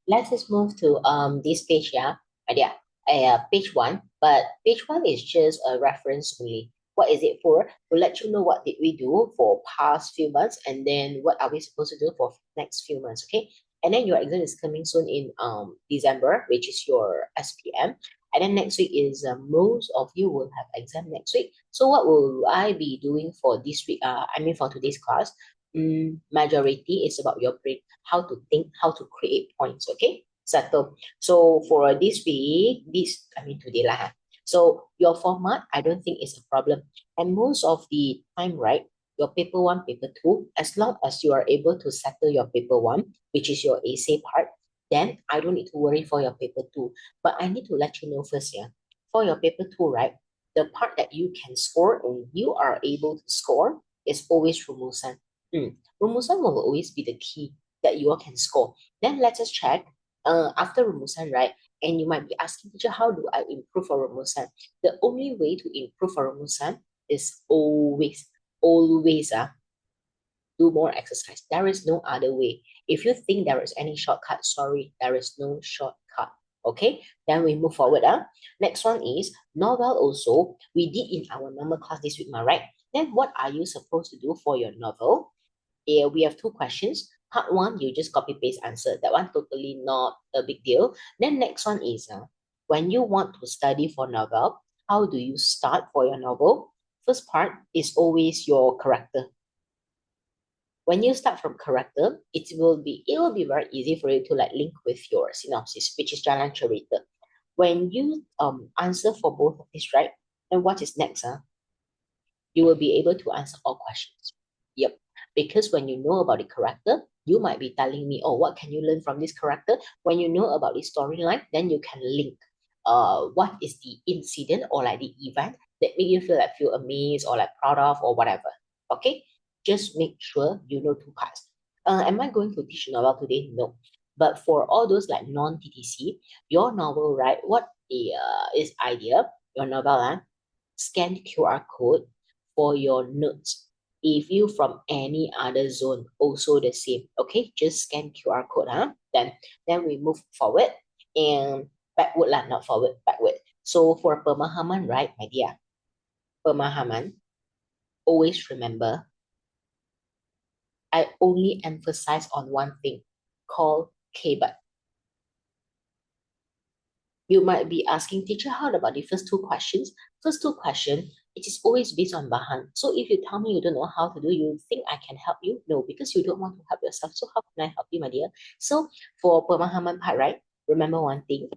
let's just move to this page, yeah. Yeah, page one. But page one is just a reference only. What is it for? To let you know what did we do for past few months, and then what are we supposed to do for next few months, okay? And then your exam is coming soon in December, which is your SPM. And then next week is most of you will have exam next week. So what will I be doing for this week? I mean for today's class, majority is about your brain, how to think, how to create points. Okay, settle. So for this week, today lah. So your format, I don't think is a problem. And most of the time, right, your paper one, paper two, as long as you are able to settle your paper one, which is your essay part, then I don't need to worry for your paper two. But I need to let you know first, yeah, for your paper two, right, the part that you can score and you are able to score is always rumusan. Rumusan will always be the key that you all can score. Then let us check after rumusan, right? And you might be asking, teacher, how do I improve for rumusan? The only way to improve for rumusan is always do more exercise. There is no other way. If you think there is any shortcut, sorry, there is no shortcut. Okay, then we move forward. Next one is novel also. We did in our normal class this week, right? Then what are you supposed to do for your novel? Yeah, we have two questions. Part one, you just copy paste answer. That one totally not a big deal. Then next one is when you want to study for novel, how do you start for your novel? First part is always your character. When you start from character, it will be very easy for you to like link with your synopsis, which is jalan cerita. When you answer for both of these, right? And what is next? You will be able to answer all questions. Yep. Because when you know about the character, you might be telling me, oh, what can you learn from this character? When you know about the storyline, then you can link what is the incident or like the event that make you feel amazed or like proud of or whatever. Okay? Just make sure you know two parts. Am I going to teach novel today? No. But for all those like non-TTC, your novel, right? What is idea? Your novel, scan QR code for your notes. If you from any other zone, also the same. Okay, just scan QR code, Then we move forward and backward lah, not forward, backward. So for pemahaman, right, my dear? Pemahaman, always remember, I only emphasize on one thing called KBAT. You might be asking, teacher, how about the first two questions? First two questions, it is always based on bahan. So if you tell me you don't know how to do, you think I can help you? No, because you don't want to help yourself. So how can I help you, my dear? So for pemahaman part, right? Remember one thing.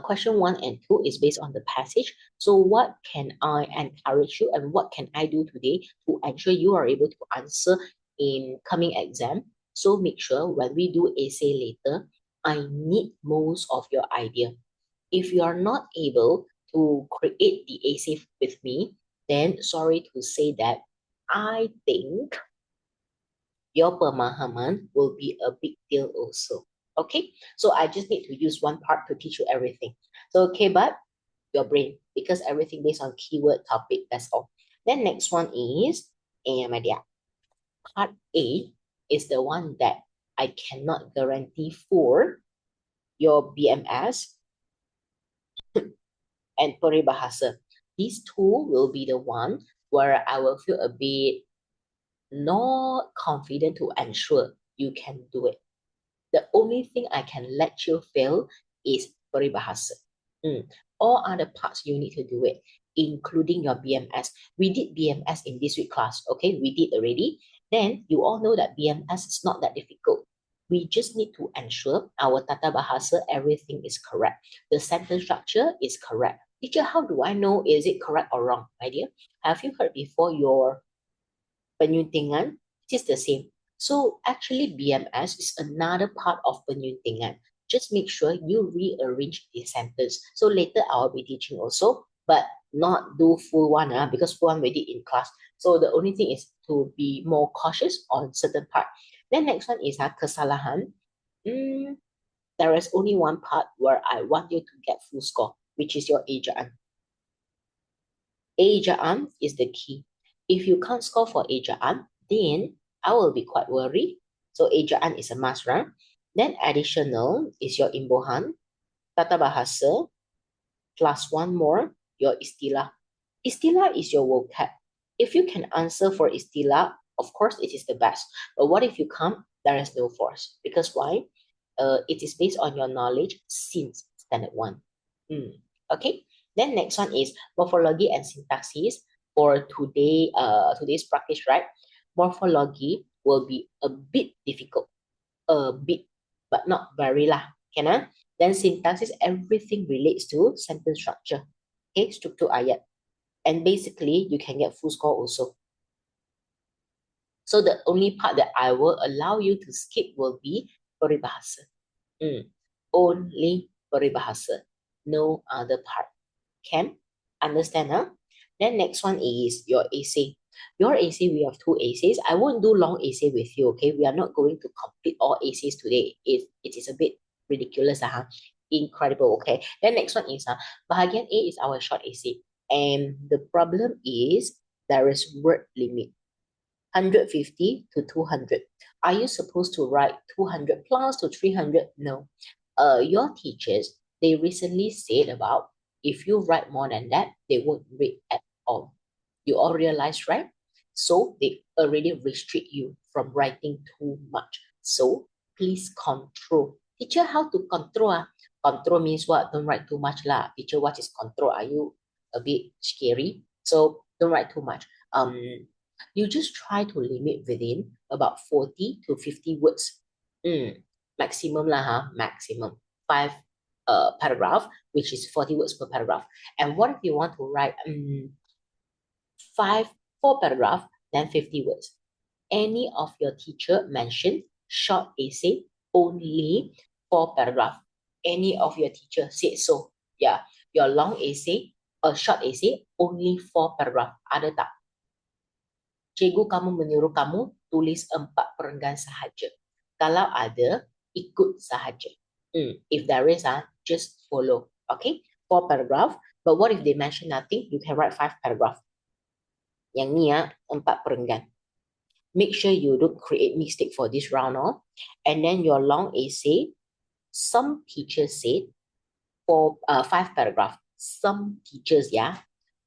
Question one and two is based on the passage. So what can I encourage you and what can I do today to ensure you are able to answer in coming exam? So make sure when we do essay later, I need most of your idea. If you are not able to create the AC with me, then sorry to say that I think your pemahaman will be a big deal also. Okay, so I just need to use one part to teach you everything. So, okay, but your brain, because everything based on keyword topic, that's all. Then next one is, my dear, part A is the one that I cannot guarantee for your BMS and peribahasa. These two will be the one where I will feel a bit not confident to ensure you can do it. The only thing I can let you fail is peribahasa. All other parts you need to do it, including your BMS. We did BMS in this week class, okay? We did already. Then you all know that BMS is not that difficult. We just need to ensure our tata bahasa, everything is correct. The sentence structure is correct. Teacher, how do I know is it correct or wrong, my dear? Have you heard before your penyuntingan? It is the same. So actually BMS is another part of penyuntingan. Just make sure you rearrange the sentence. So later I'll be teaching also, but not do full one because full one we did in class. So the only thing is to be more cautious on certain part. Then next one is kesalahan. There is only one part where I want you to get full score, which is your ejaan. Ejaan is the key. If you can't score for ejaan, then I will be quite worried. So ejaan is a must, right? Then additional is your imbuhan, tata bahasa, plus one more, your istilah. Istilah is your vocab. If you can answer for istilah, of course it is the best. But what if you can't? There is no force. Because why? It is based on your knowledge since standard one. Okay. Then next one is morphology and syntaxis. For today's practice, right? Morphology will be a bit difficult, a bit, but not very lah. Can I? Then syntax is everything relates to sentence structure. Okay, struktur ayat. And basically, you can get full score also. So the only part that I will allow you to skip will be peribahasa. Only peribahasa. No other part. Can? Understand, huh? Then next one is your essay. Your essay, we have two essays. I won't do long essay with you, okay? We are not going to complete all essays today. It is a bit ridiculous, incredible, okay? Then next one is bahagian A is our short essay. And the problem is there is word limit. 150 to 200. Are you supposed to write 200 plus to 300? No. Your teachers, they recently said about if you write more than that, they won't read at all. You all realize, right? So they already restrict you from writing too much. So please control. Teacher, how to control? Control means what? Don't write too much lah. Teacher, what is control? Are you a bit scary? So don't write too much. You just try to limit within about 40 to 50 words. Maximum lah, maximum. 5 paragraph, which is 40 words per paragraph. And what if you want to write 4 paragraph, then 50 words? Any of your teacher mentioned short essay, only 4 paragraph. Any of your teacher said so. Yeah, your long essay, a short essay, only 4 paragraph. Ada tak? Cikgu kamu menyuruh kamu tulis 4 perenggan sahaja. Kalau ada, ikut sahaja. If there is, just follow. Okay, 4 paragraph. But what if they mention nothing? You can write 5 paragraph. Yang ni 4 perenggan. Make sure you don't create mistake for this round. And then your long essay, some teachers said for 5 paragraph. Some teachers,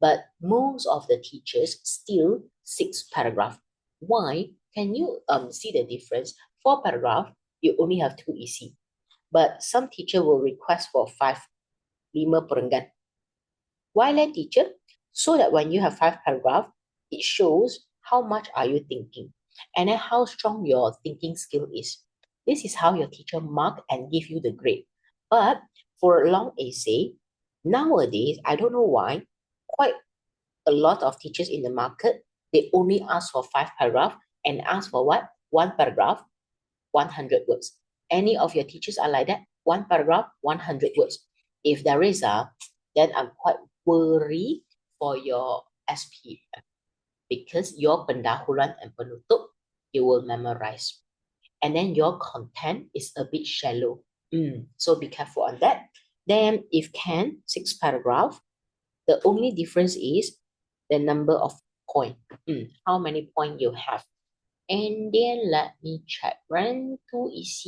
but most of the teachers still 6 paragraph. Why? Can you see the difference? 4 paragraph, you only have 2 EC. But some teacher will request for 5, 5 perenggan. Why let teacher? So that when you have 5 paragraph, it shows how much are you thinking and then how strong your thinking skill is. This is how your teacher mark and give you the grade. But for a long essay, nowadays, I don't know why, quite a lot of teachers in the market, they only ask for 5 paragraph and ask for what? 1 paragraph, 100 words. Any of your teachers are like that? 1 paragraph, 100 words. If there is then I'm quite worried for your SP because your pendahuluan and penutup, you will memorize. And then your content is a bit shallow. So be careful on that. Then if can, 6 paragraph, the only difference is the number of point. How many point you have. And then let me check. Rank 2 is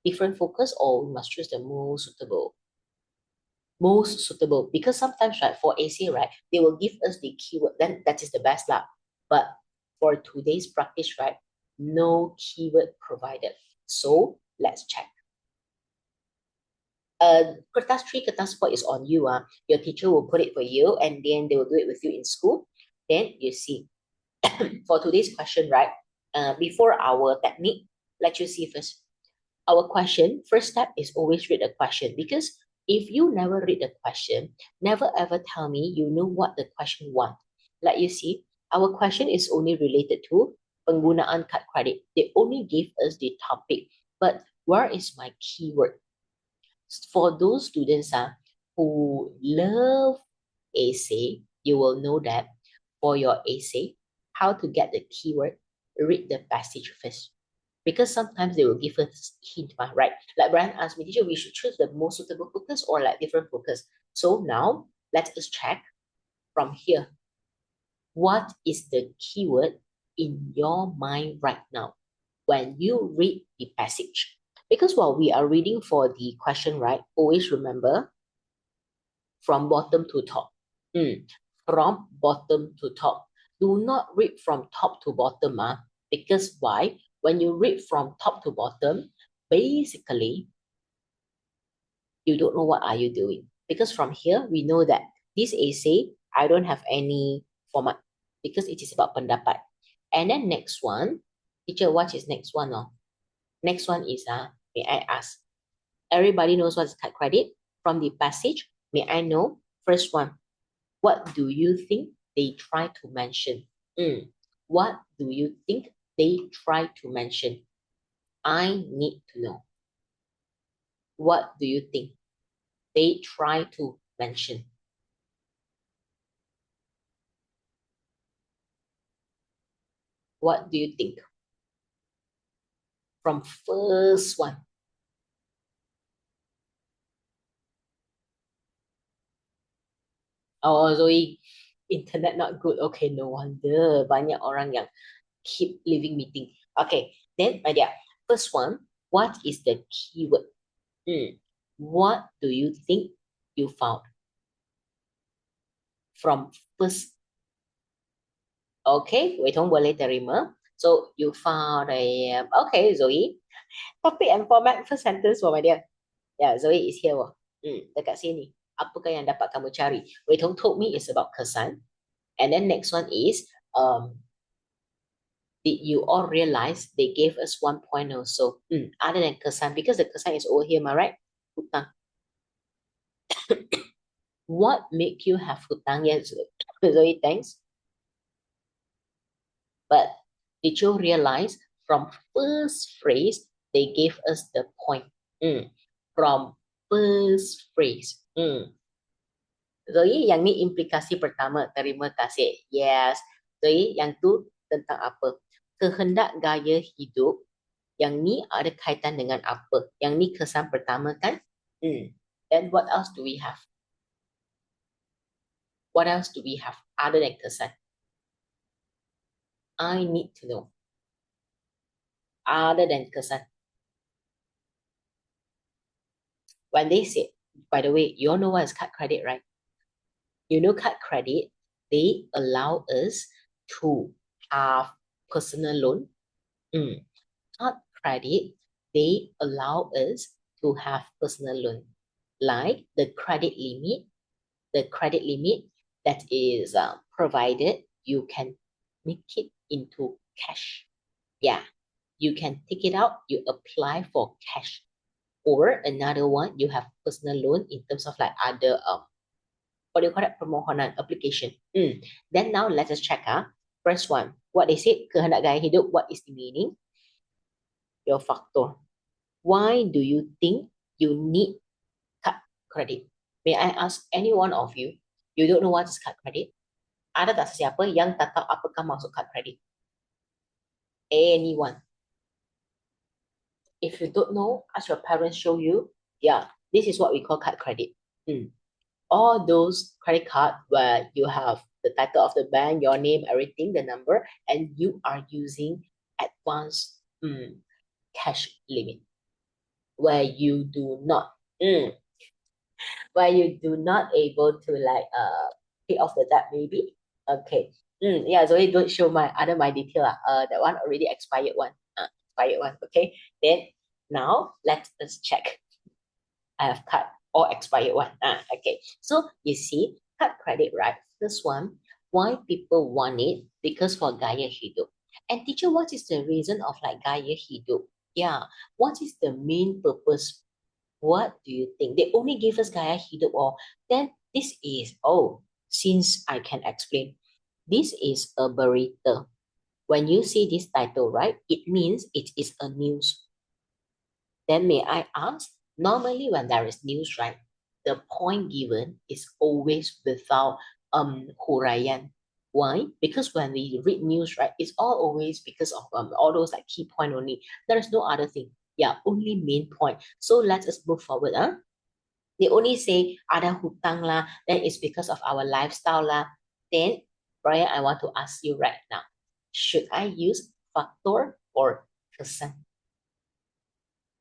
different focus or we must choose the most suitable? Most suitable. Because sometimes, right, for AC, right, they will give us the keyword. Then that is the best lah. But for today's practice, right, no keyword provided. So let's check. Kertas 3, kertas 4 is on you. Your teacher will put it for you and then they will do it with you in school. Then you see. For today's question, right, before our technique, let you see first. Our question, first step is always read the question because if you never read the question, never ever tell me you know what the question wants. Like you see, our question is only related to penggunaan kad credit. They only give us the topic, but where is my keyword? For those students who love essay, you will know that for your essay, how to get the keyword, read the passage first. Because sometimes they will give us hint, right? Like Brian asked me, teacher, we should choose the most suitable focus or like different focus. So now let us check from here. What is the keyword in your mind right now when you read the passage? Because while we are reading for the question, right, always remember from bottom to top. From bottom to top. Do not read from top to bottom, because why? When you read from top to bottom, basically, you don't know what are you doing. Because from here, we know that this essay, I don't have any format because it is about pendapat. And then next one, teacher, what is next one? Oh? Next one is, may I ask, everybody knows what is card credit? From the passage, may I know? First one, what do you think they try to mention? What do you think they try to mention? I need to know. What do you think they try to mention? What do you think? From first one. Oh, Zoe, internet not good. Okay, no wonder. Banyak orang yang keep leaving meeting. Okay, then my dear, first one, what is the keyword? What do you think you found from first? Okay, Wei Tong boleh terima. So you found a okay, Zoe. Topic and format first sentence for my dear. Yeah, Zoe is here. Dekat sini. Apakah yang dapat kamu cari? Wei Tong told me it's about kesan. And then next one is did you all realize they gave us 1 point also? Other than kesan, because the kesan is over here, am I right? Hutang. What make you have hutang? Yes, Zoe, thanks. But did you realize from first phrase they gave us the point? From first phrase. Zoe, yang ni implikasi pertama. Terima kasih. Yes. Zoe, yang tu tentang apa? Kehendak gaya hidup. Yang ni ada kaitan dengan apa? Yang ni kesan pertama kan? Then what else do we have? What else do we have other than kesan? I need to know. Other than kesan. When they say, by the way, you all know what is card credit, right? You know card credit, they allow us to have personal loan. Card credit, they allow us to have personal loan. Like the credit limit that is provided, you can make it into cash. Yeah, you can take it out, you apply for cash. Or another one, you have personal loan in terms of like other what do you call that, permohonan application. Then now let us check. First one, what they said, kehendak gaya hidup, what is the meaning? Your factor. Why do you think you need card credit? May I ask any one of you, you don't know what is card credit? Ada tak sesiapa yang tak tahu apakah maksud card credit? Anyone? If you don't know, ask your parents show you. Yeah, this is what we call card credit. All those credit card where you have the title of the bank, your name, everything, the number, and you are using advanced cash limit where you do not able to like pay off the debt maybe. Okay. Yeah, so you don't show my detail. That one already expired one. Expired one. Okay. Then now let us check. I have card or expired one. Okay. So you see, card credit, right? This one, why people want it? Because for gaya hidup. And teacher, what is the reason of like gaya hidup? Yeah. What is the main purpose? What do you think? They only give us gaya hidup, or then this is, since I can explain, this is a berita. When you see this title, right, it means it is a news. Then may I ask, normally when there is news, right, the point given is always without huraian. Why? Because when we read news, right, it's all always because of all those like key point only. There is no other thing. Yeah, only main point. So let us move forward. They only say ada hutang lah, then it's because of our lifestyle lah. Then, Brian, I want to ask you right now, should I use factor or kesan?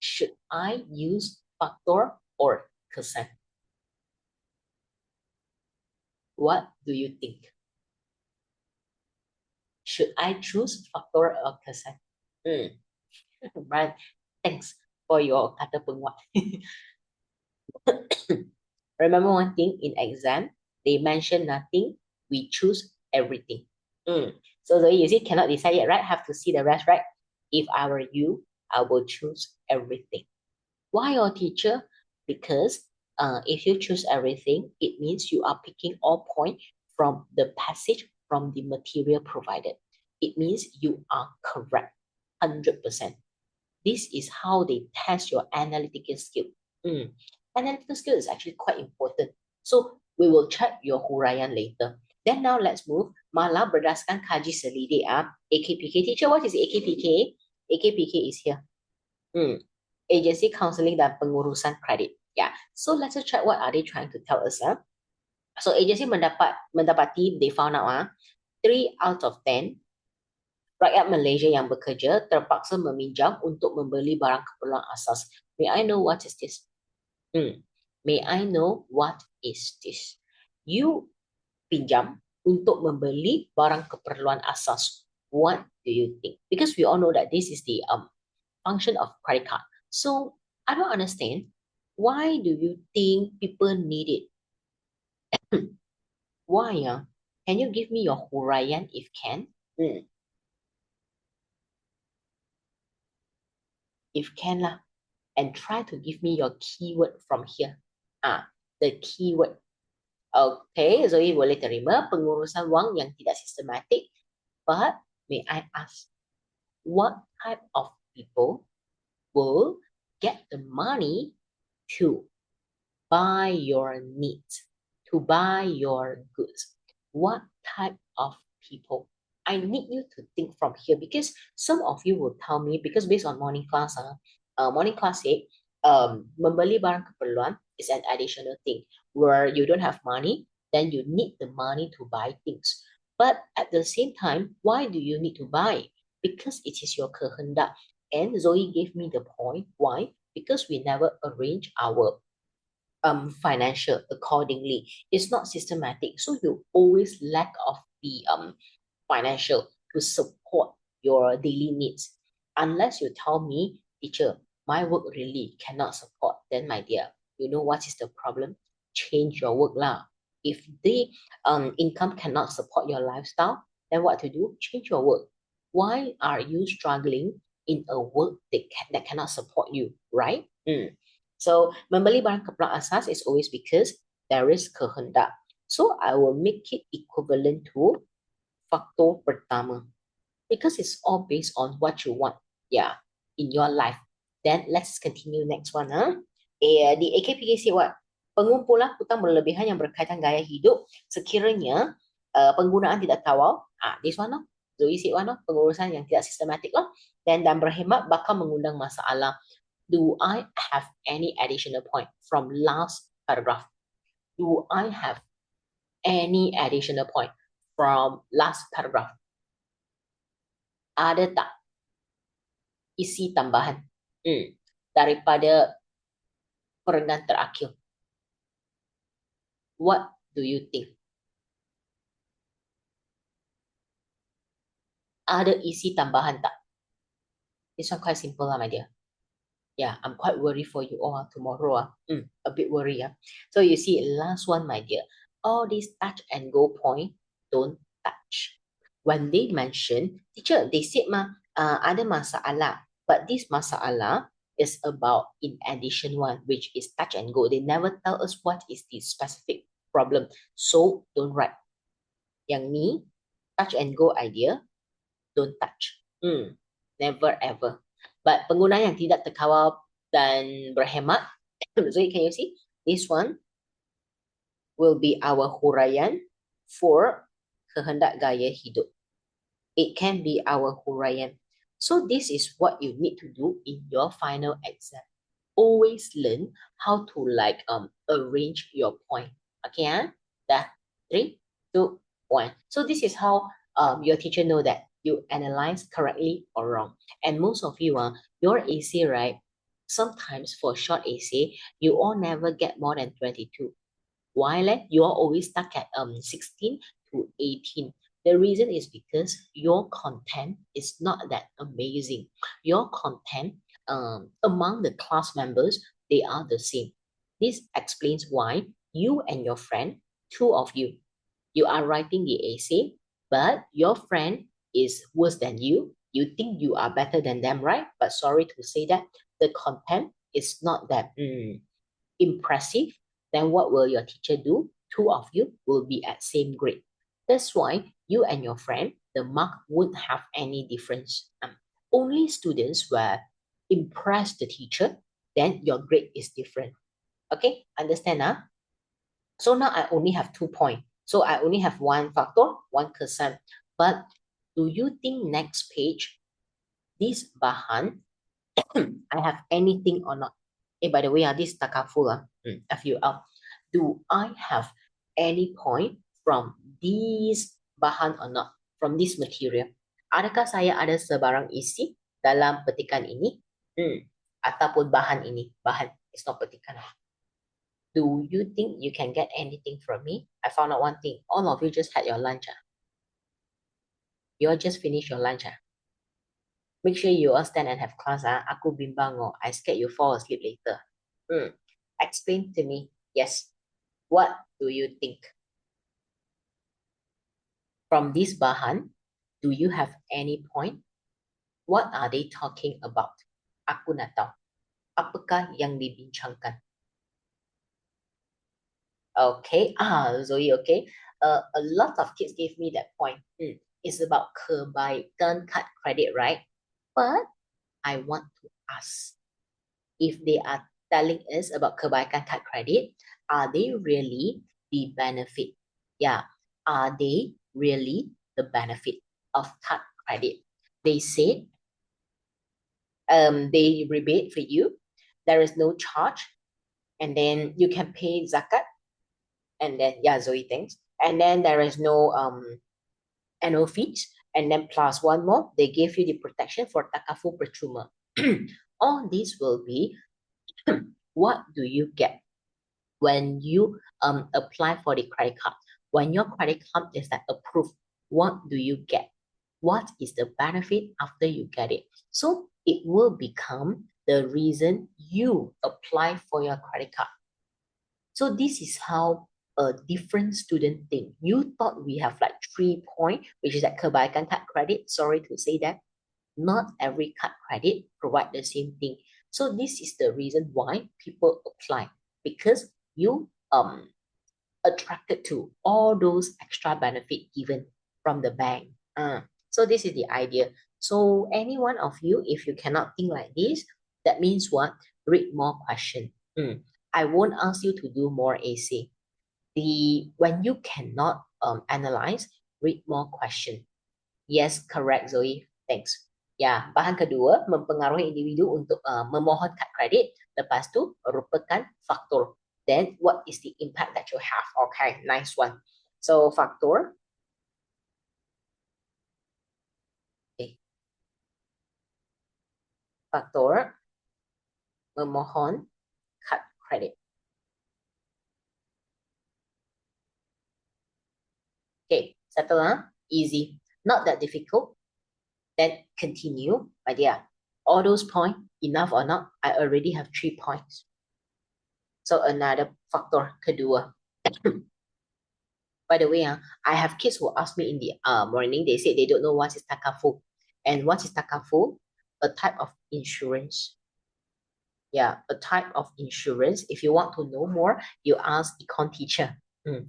Should I use factor or percent? What do you think? Should I choose factor or percent? Right. Thanks for your kata penguat. Remember one thing in exam, they mention nothing, we choose everything. So the you see, cannot decide yet, right? Have to see the rest, right? If I were you, I will choose everything. Why your teacher? Because if you choose everything, it means you are picking all point from the passage from the material provided. It means you are correct, 100%. This is how they test your analytical skill. Mm. Analytical skill is actually quite important. So we will check your huraian later. Then now let's move. Malah berdasarkan kaji selidik AKPK. Teacher, what is AKPK? AKPK is here. Agency Counseling dan Pengurusan Kredit. Yeah. So let's check what are they trying to tell us. So agency mendapati they found out 3 out of 10 rakyat Malaysia yang bekerja terpaksa meminjam untuk membeli barang keperluan asas. May I know what is this? May I know what is this? You pinjam untuk membeli barang keperluan asas. What do you think? Because we all know that this is the function of credit card. So I don't understand. Why do you think people need it? Why? Can you give me your huraian if can? If can lah. And try to give me your keyword from here. The keyword. Okay, Zoe boleh terima pengurusan wang yang tidak sistematik. But may I ask, what type of people will get the money to buy your needs, to buy your goods? What type of people? I need you to think from here because some of you will tell me, because based on morning class, morning class said, membeli barang keperluan is an additional thing where you don't have money, then you need the money to buy things. But at the same time, why do you need to buy? Because it is your kehendak. And Zoe gave me the point. Why? Because we never arrange our financial accordingly. It's not systematic. So you always lack of the financial to support your daily needs. Unless you tell me, teacher, my work really cannot support, then my dear, you know what is the problem? Change your work lah. If the income cannot support your lifestyle, then what to do? Change your work. Why are you struggling in a work that cannot support you, right? So membeli barang keperluan asas is always because there is kehendak. So I will make it equivalent to faktor pertama because it's all based on what you want, yeah, in your life. Then let's continue next one. The AKPK say what? Pengumpulan hutang berlebihan yang berkaitan gaya hidup sekiranya penggunaan tidak kawal. This one Zoe said one pengurusan yang tidak sistematik dan berhemat bakal mengundang masalah. Do I have any additional point from last paragraph? Do I have any additional point from last paragraph? Ada tak isi tambahan daripada perenggan terakhir? What do you think? Ada isi tambahan tak? This one quite simple my dear. Yeah, I'm quite worried for you all tomorrow. A bit worried. So you see, last one, my dear. All these touch and go point, don't touch. When they mention, teacher, they said ada masalah. But this masalah is about in addition one, which is touch and go. They never tell us what is the specific problem. So don't write. Yang ni, touch and go idea, don't touch. Never ever. But pengguna yang tidak terkawal dan berhemat, so can you see? This one will be our huraian for kehendak gaya hidup. It can be our huraian. So this is what you need to do in your final exam. Always learn how to arrange your point. Okay, Dah 3, 2, 1. So this is how your teacher know that you analyze correctly or wrong. And most of you, your AC, right? sometimes for short essay, you all never get more than 22. Why? You are always stuck at 16 to 18. The reason is because your content is not that amazing. Your content among the class members, they are the same. This explains why you and your friend, two of you are writing the essay, but your friend is worse than you. You think you are better than them, right? But sorry to say that the content is not that impressive. Then what will your teacher do? Two of you will be at same grade. That's why you and your friend, the mark won't have any difference. Only students will impress the teacher, then your grade is different. Okay, understand? So now I only have 2 points. So I only have one factor, 1%. But do you think next page, this bahan, I have anything or not? By the way, this takaful, FUL. Do I have any point from this bahan or not? From this material? Adakah saya ada sebarang isi dalam petikan ini? Ataupun bahan ini? Bahan, it's not petikan. Do you think you can get anything from me? I found out one thing. All of you just had your lunch. You all just finished your lunch. Make sure you all stand and have class. Aku bimbang. I scared you fall asleep later. Explain to me. Yes. What do you think? From this bahan, do you have any point? What are they talking about? Aku nak tahu. Apakah yang dibincangkan? Okay. Zoe, okay. A lot of kids gave me that point. It's about kebaikan card credit, right? But I want to ask, if they are telling us about kebaikan card credit, are they really the benefit? Yeah, are they really the benefit of card credit? They said they rebate for you. There is no charge, and then you can pay zakat, and then Zoe thanks, and then there is no annual fees, and then plus one more, they gave you the protection for takaful percuma. All these will be what do you get when you apply for the credit card? When your credit card is approved, what do you get? What is the benefit after you get it? So it will become the reason you apply for your credit card. So this is how a different student think. You thought we have 3 points, which is kebaikan card credit. Sorry to say that. Not every card credit provide the same thing. So this is the reason why people apply, because you attracted to all those extra benefit given from the bank. So this is the idea. So any one of you, if you cannot think like this, that means what? Read more question. I won't ask you to do more AC. When you cannot analyze, read more question. Yes, correct, Zoe. Thanks. Ya, bahan kedua, mempengaruhi individu untuk memohon kad kredit. Lepas tu, merupakan faktor. Then, what is the impact that you have? Okay, nice one. So, faktor. Okay. Faktor memohon kad kredit. Okay, settle. Easy. Not that difficult. Then continue, my dear. All those points, enough or not, I already have 3 points. So another factor kedua. By the way, I have kids who ask me in the morning, they said they don't know what is takafu. And what is takafu? A type of insurance. Yeah, a type of insurance. If you want to know more, you ask econ teacher.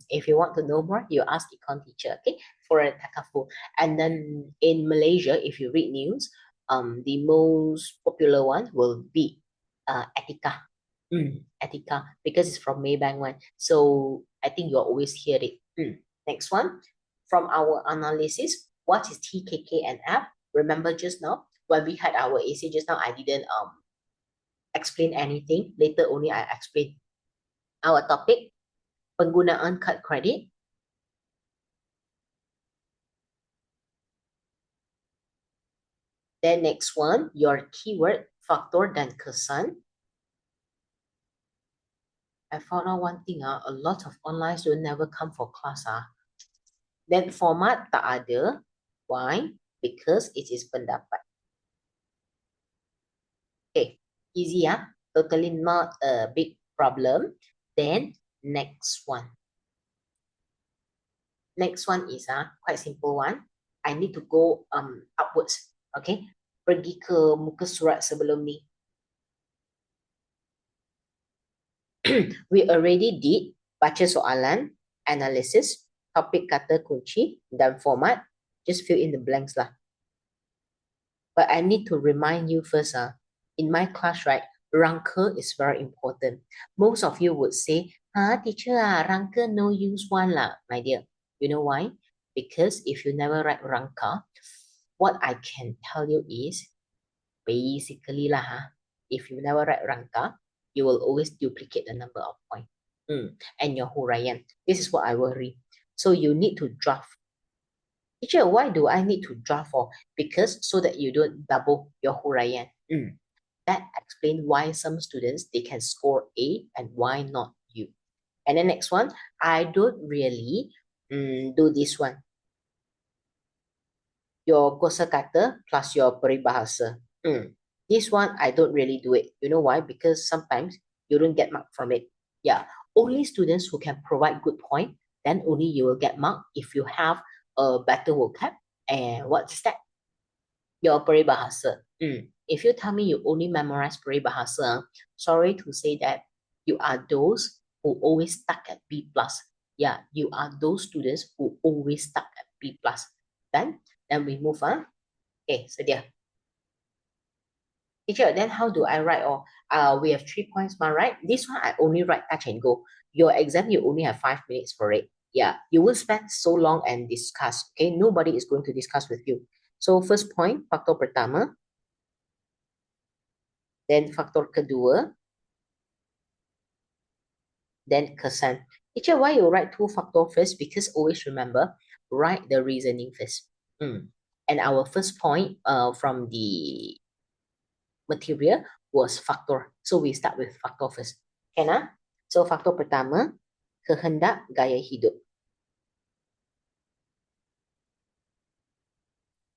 If you want to know more, you ask econ teacher, okay, for a takafu. And then in Malaysia, if you read news, the most popular one will be Etika. Etika, because it's from Maybank one. So I think you'll always hear it. Next one, from our analysis, what is TKK and F? Remember just now, when we had our AC just now, I didn't explain anything. Later only I explain. Our topic, penggunaan card credit. Then next one, your keyword, faktor dan kesan. I found out one thing, a lot of online students never come for class. Then format tak ada. Why? Because it is pendapat. Okay, easy, totally not a big problem. Then next one. Next one is quite simple one. I need to go upwards. Okay, pergi ke muka surat sebelum ni. We already did baca soalan, analysis, topik kata kunci, dan format. Just fill in the blanks lah. But I need to remind you first, in my class, right, rangka is very important. Most of you would say, teacher, rangka no use one lah, my dear. You know why? Because if you never write rangka, what I can tell you is, basically lah, if you never write rangka, you will always duplicate the number of points. And your huraian. This is what I worry. So you need to draft. Teacher, why do I need to draft for? Because so that you don't double your huraian. That explains why some students, they can score A and why not you. And the next one, I don't really do this one. Your kosakata plus your peribahasa. This one, I don't really do it. You know why? Because sometimes you don't get marked from it. Yeah, only students who can provide good point, then only you will get marked if you have a better vocab. And what's that? Your peribahasa. If you tell me you only memorize peribahasa, sorry to say that you are those who always stuck at B plus. Yeah, you are those students who always stuck at B plus. Then we move on. Okay, sedia. Teacher, then how do I write? We have 3 points, right? This one I only write touch and go. Your exam, you only have 5 minutes for it. Yeah, you will spend so long and discuss. Okay, nobody is going to discuss with you. So first point, faktor pertama. Then faktor kedua. Then kesan. Teacher, why you write 2 factor first? Because always remember, write the reasoning first. And our first point from the material was faktor. So we start with faktor first. Can? So faktor pertama, kehendak gaya hidup.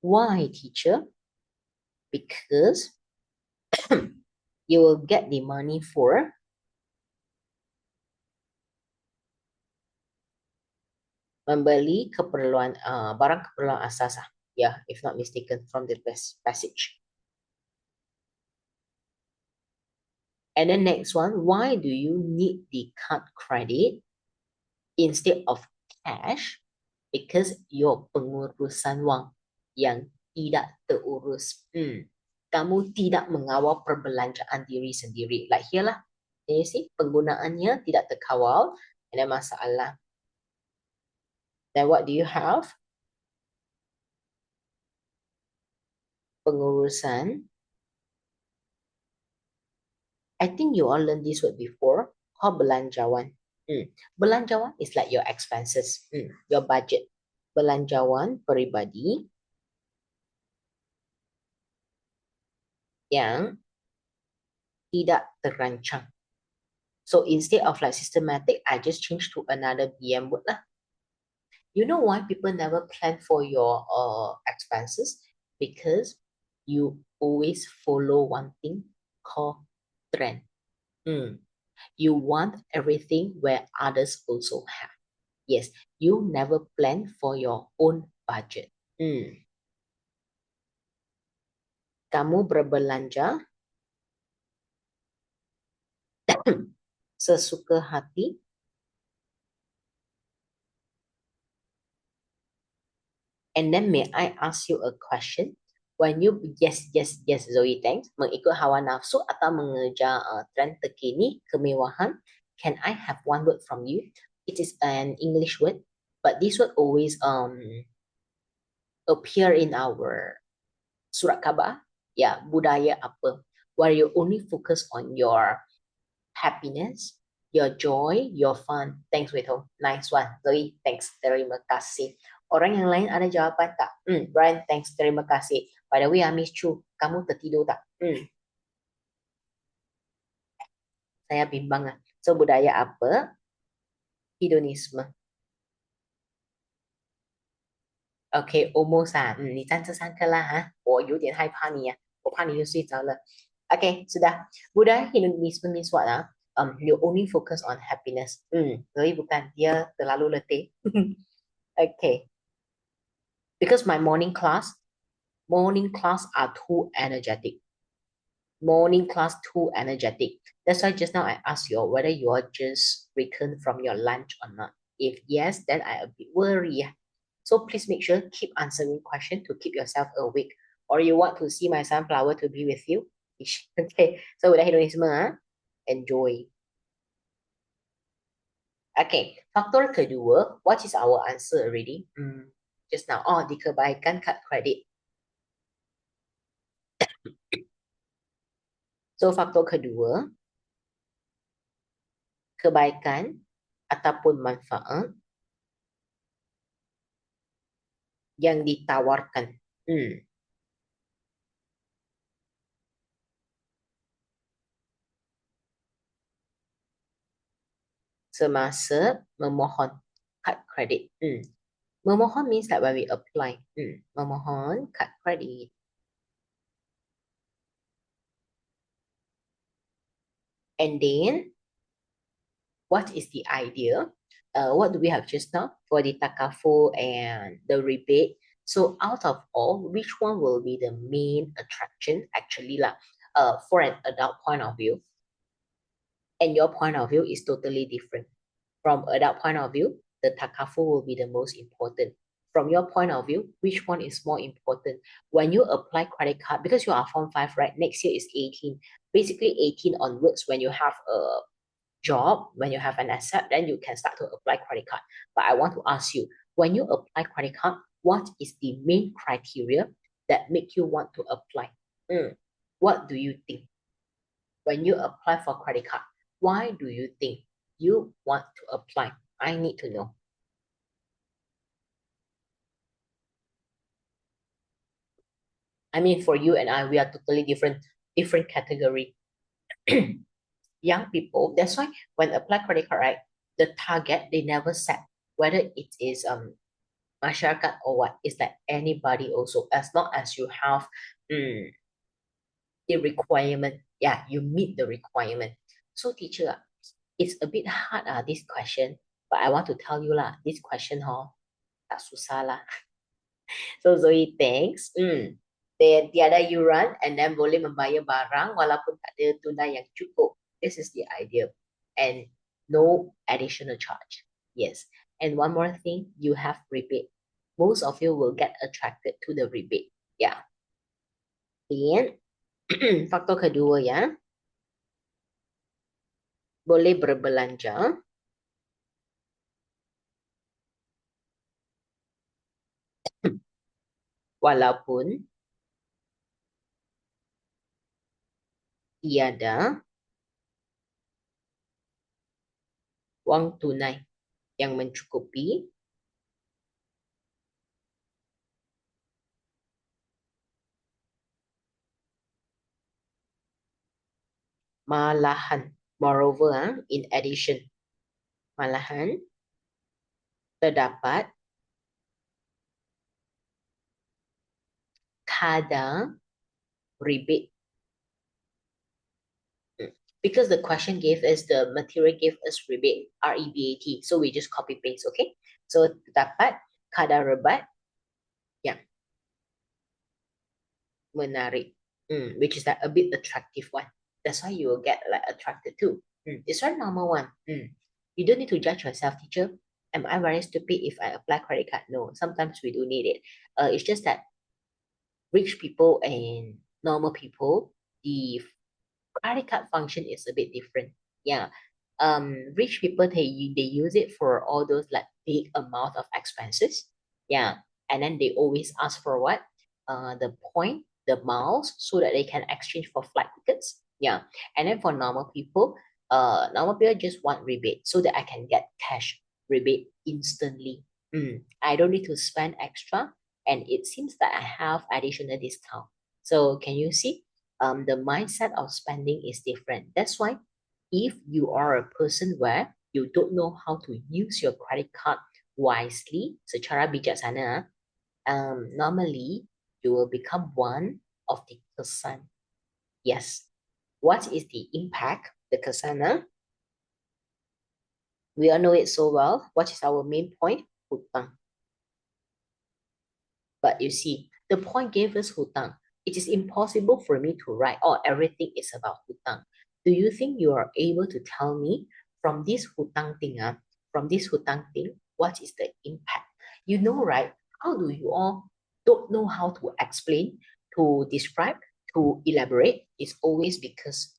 Why, teacher? Because you will get the money for membeli keperluan barang keperluan asas. Yeah, if not mistaken from the passage. And then next one, why do you need the card credit instead of cash? Because your pengurusan wang yang tidak terurus. Kamu tidak mengawal perbelanjaan diri sendiri. Like here lah. You see, penggunaannya tidak terkawal. Ada masalah. Then what do you have? Pengurusan. I think you all learned this word before. Called belanjawan. Belanjawan is like your expenses, your budget. Belanjawan peribadi yang tidak terancang. So instead of like systematic, I just change to another BM word lah. You know why people never plan for your expenses? Because you always follow one thing called trend. You want everything where others also have. Yes, you never plan for your own budget. Kamu berbelanja sesuka hati. And then may I ask you a question? When you, yes, Zoe, thanks, mengikut hawa nafsu atau mengejar trend terkini, kemewahan, can I have one word from you? It is an English word, but this word always appear in our surat khabar. Yeah, budaya apa? Where you only focus on your happiness, your joy, your fun. Thanks, Weto. Nice one. Zoe, thanks. Terima kasih. Orang yang lain ada jawapan tak? Brian, thanks. Terima kasih. By the way, Miss Chu, kamu tertidur tak? Saya bimbang lah. So budaya apa? Hedonisme. OK, almost 啊，你占这三个啦哈，我有点害怕你呀、我怕你又睡着了。OK, sudah. Budaya hedonisme means what ah? You only focus on happiness. Tapi bukan dia terlalu letih. Okay, because my morning class are too energetic. Morning class too energetic. That's why just now I asked you whether you are just returned from your lunch or not. If yes, then I a bit worry. So please make sure keep answering question to keep yourself awake. Or you want to see my sunflower to be with you? Okay. So udah hedonisme ah. Enjoy. Okay. Faktor kedua, what is our answer already? Just now. Oh, di kebaikan kad kredit. So faktor kedua, kebaikan ataupun manfaat yang ditawarkan. Semasa memohon kad kredit. Memohon means that when we apply. Memohon kad kredit. And then, what is the idea? What do we have just now for the takaful and the rebate? So out of all, which one will be the main attraction actually lah? For an adult point of view, and your point of view is totally different. From adult point of view, the takaful will be the most important. From your point of view, which one is more important? When you apply credit card, because you are Form 5, right? Next year is 18. Basically 18 onwards, when you have a job, when you have an asset, then you can start to apply credit card. But I want to ask you, when you apply credit card, what is the main criteria that make you want to apply? What do you think? When you apply for credit card, why do you think you want to apply? I need to know. I mean, for you and I, we are totally different category. Young people, that's why when apply credit card, right, the target they never set whether it is masyarakat or what. It's like anybody also, as long as you have the requirement. Yeah, you meet the requirement. So teacher, it's a bit hard this question, but I want to tell you lah, this question tak susah lah. So Zoe thanks. Then tiada yuran and then boleh membayar barang walaupun tak ada tunai yang cukup. This is the idea. And no additional charge. Yes. And one more thing, you have rebate. Most of you will get attracted to the rebate. Yeah. Then faktor kedua ya, boleh berbelanja walaupun tiada wang tunai yang mencukupi malahan. Moreover, in addition, malahan terdapat kadar rebate. Because the question gave us the material gave us rebate, REBAT. So we just copy paste, okay? So terdapat kadar rebate yang menarik, which is like a bit attractive one. That's why you will get like attracted to. It's very normal one. You don't need to judge yourself, teacher. Am I very stupid if I apply credit card? No, sometimes we do need it. It's just that rich people and normal people, the credit card function is a bit different. Yeah. Rich people they use it for all those like big amount of expenses. Yeah. And then they always ask for what? The point, the miles, so that they can exchange for flight tickets. Yeah. And then for normal people just want rebate so that I can get cash rebate instantly. I don't need to spend extra, and it seems that I have additional discount. So can you see? The mindset of spending is different. That's why if you are a person where you don't know how to use your credit card wisely, secara bijaksana, normally you will become one of the kesan. Yes. What is the impact? The kesana. We all know it so well. What is our main point? Hutang. But you see, the point gave us hutang. It is impossible for me to write, oh, everything is about hutang. Do you think you are able to tell me from this hutang thing, what is the impact? You know, right? How do you all don't know how to explain, to describe, to elaborate? It's always because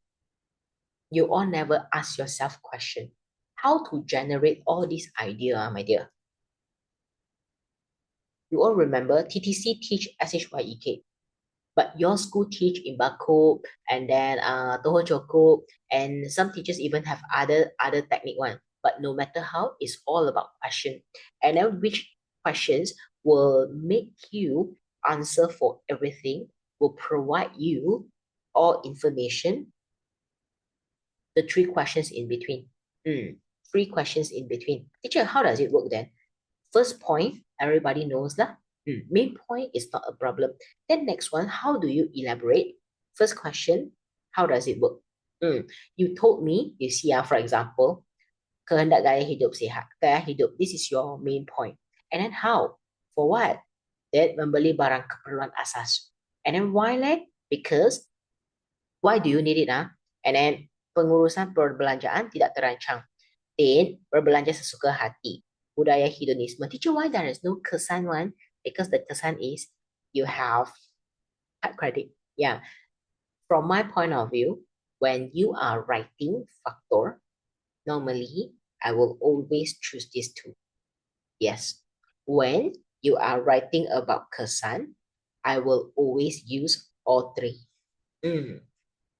you all never ask yourself question. How to generate all these idea, my dear? You all remember TTC teach SHYEK, but your school teach Imbako and then Toho Joko, and some teachers even have other technique one. But no matter how, it's all about question. And then which questions will make you answer for everything, will provide you all information, the three questions in between. Three questions in between. Teacher, how does it work then? First point, everybody knows that. Main point is not a problem. Then next one, how do you elaborate? First question, how does it work? You told me, you see, for example, kehendak gaya hidup sihat, gaya hidup, this is your main point. And then how? For what? Then membeli barang keperluan asas. And then why leh? Because why do you need it? And then pengurusan perbelanjaan tidak terancang. Then berbelanja sesuka hati. Budaya hedonisme. Teacher, why there is no kesan one? Because the kesan is you have card credit. Yeah. From my point of view, when you are writing factor, normally I will always choose these two. Yes. When you are writing about kesan, I will always use all three.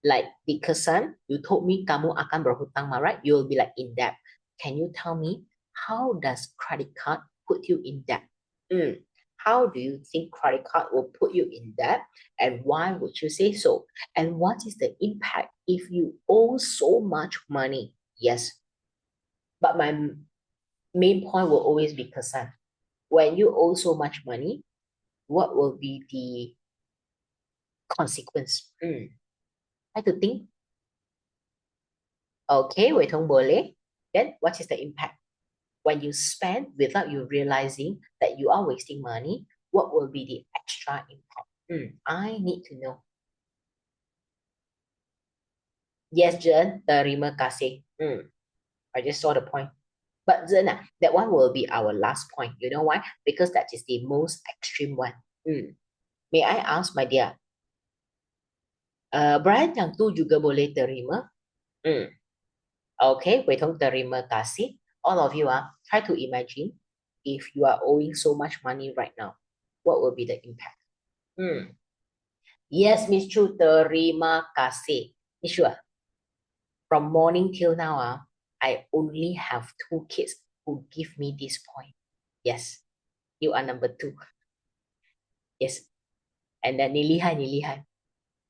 Like di kesan, you told me kamu akan berhutang, right? You will be like in debt. Can you tell me how does credit card put you in debt? How do you think credit card will put you in debt, and why would you say so? And what is the impact if you owe so much money? Yes, but my main point will always be kesan. When you owe so much money, what will be the consequence? I have to think. Okay, Wei Tong boleh. Then what is the impact? When you spend without you realizing that you are wasting money, what will be the extra impact? I need to know. Yes, Jen, terima kasih. I just saw the point. But Jen, that one will be our last point. You know why? Because that is the most extreme one. May I ask, my dear, Brian yang tu juga boleh terima? Okay, Wei Tong terima kasih. All of you try to imagine if you are owing so much money right now, what will be the impact? Yes, Miss Chu, terima kasih. Miss Chu, from morning till now, I only have two kids who give me this point. Yes, you are number two. Yes, and then nilihai.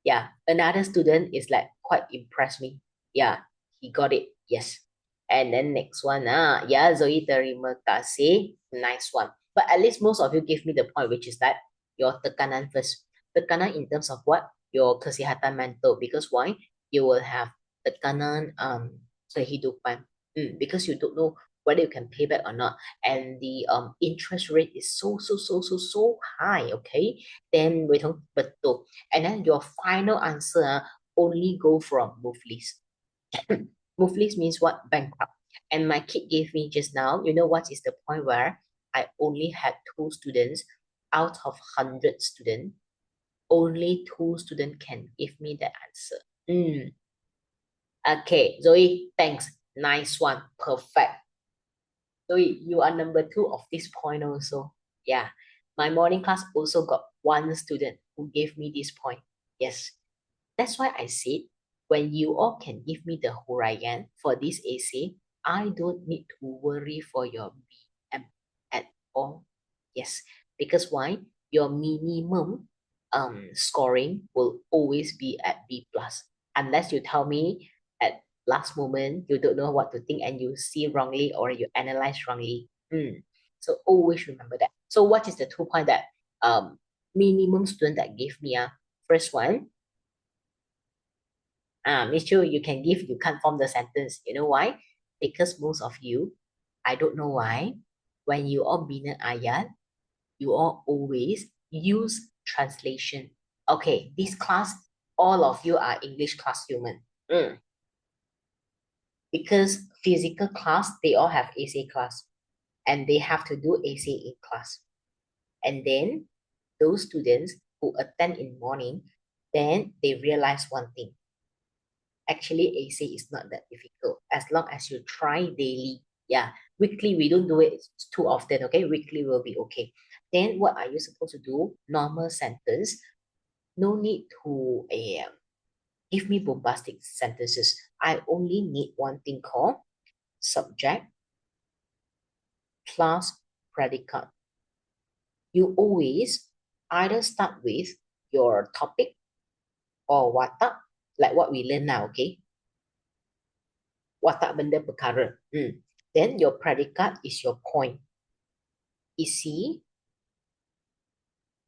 Yeah, another student is like quite impressed me. Yeah, he got it. Yes. And then next one, yeah, Zoe, terima kasih. Nice one. But at least most of you give me the point, which is that your tekanan first. Tekanan in terms of what? Your kesihatan mental. Because why? You will have tekanan kehidupan. Because you don't know whether you can pay back or not. And the interest rate is so high, okay? Then we don't betul. And then your final answer only go from Muflis. Muflis means what? Bankrupt. And my kid gave me just now, you know what is the point where I only had two students out of 100 students. Only two students can give me the answer. Okay, Zoe, thanks. Nice one. Perfect. Zoe, you are number two of this point also. Yeah. My morning class also got one student who gave me this point. Yes. That's why I said, when you all can give me the horizon for this essay, I don't need to worry for your BM at all. Yes, because why? Your minimum scoring will always be at B plus, unless you tell me at last moment, you don't know what to think and you see wrongly or you analyze wrongly. So always remember that. So what is the 2 point that minimum student that gave me? First one, Miss Chu, you can give, you can't form the sentence. You know why? Because most of you, I don't know why, when you all bina ayat, you all always use translation. Okay, this class, all of you are English class human. Because physical class, they all have AC class and they have to do AC in class. And then those students who attend in morning, then they realize one thing. Actually, AC is not that difficult as long as you try daily. Yeah, weekly, we don't do it too often, okay? Weekly will be okay. Then what are you supposed to do? Normal sentence. No need to give me bombastic sentences. I only need one thing called subject plus predicate. You always either start with your topic or watak, like what we learn now, okay? Watak benda perkara. Then your predicate is your point. Isi,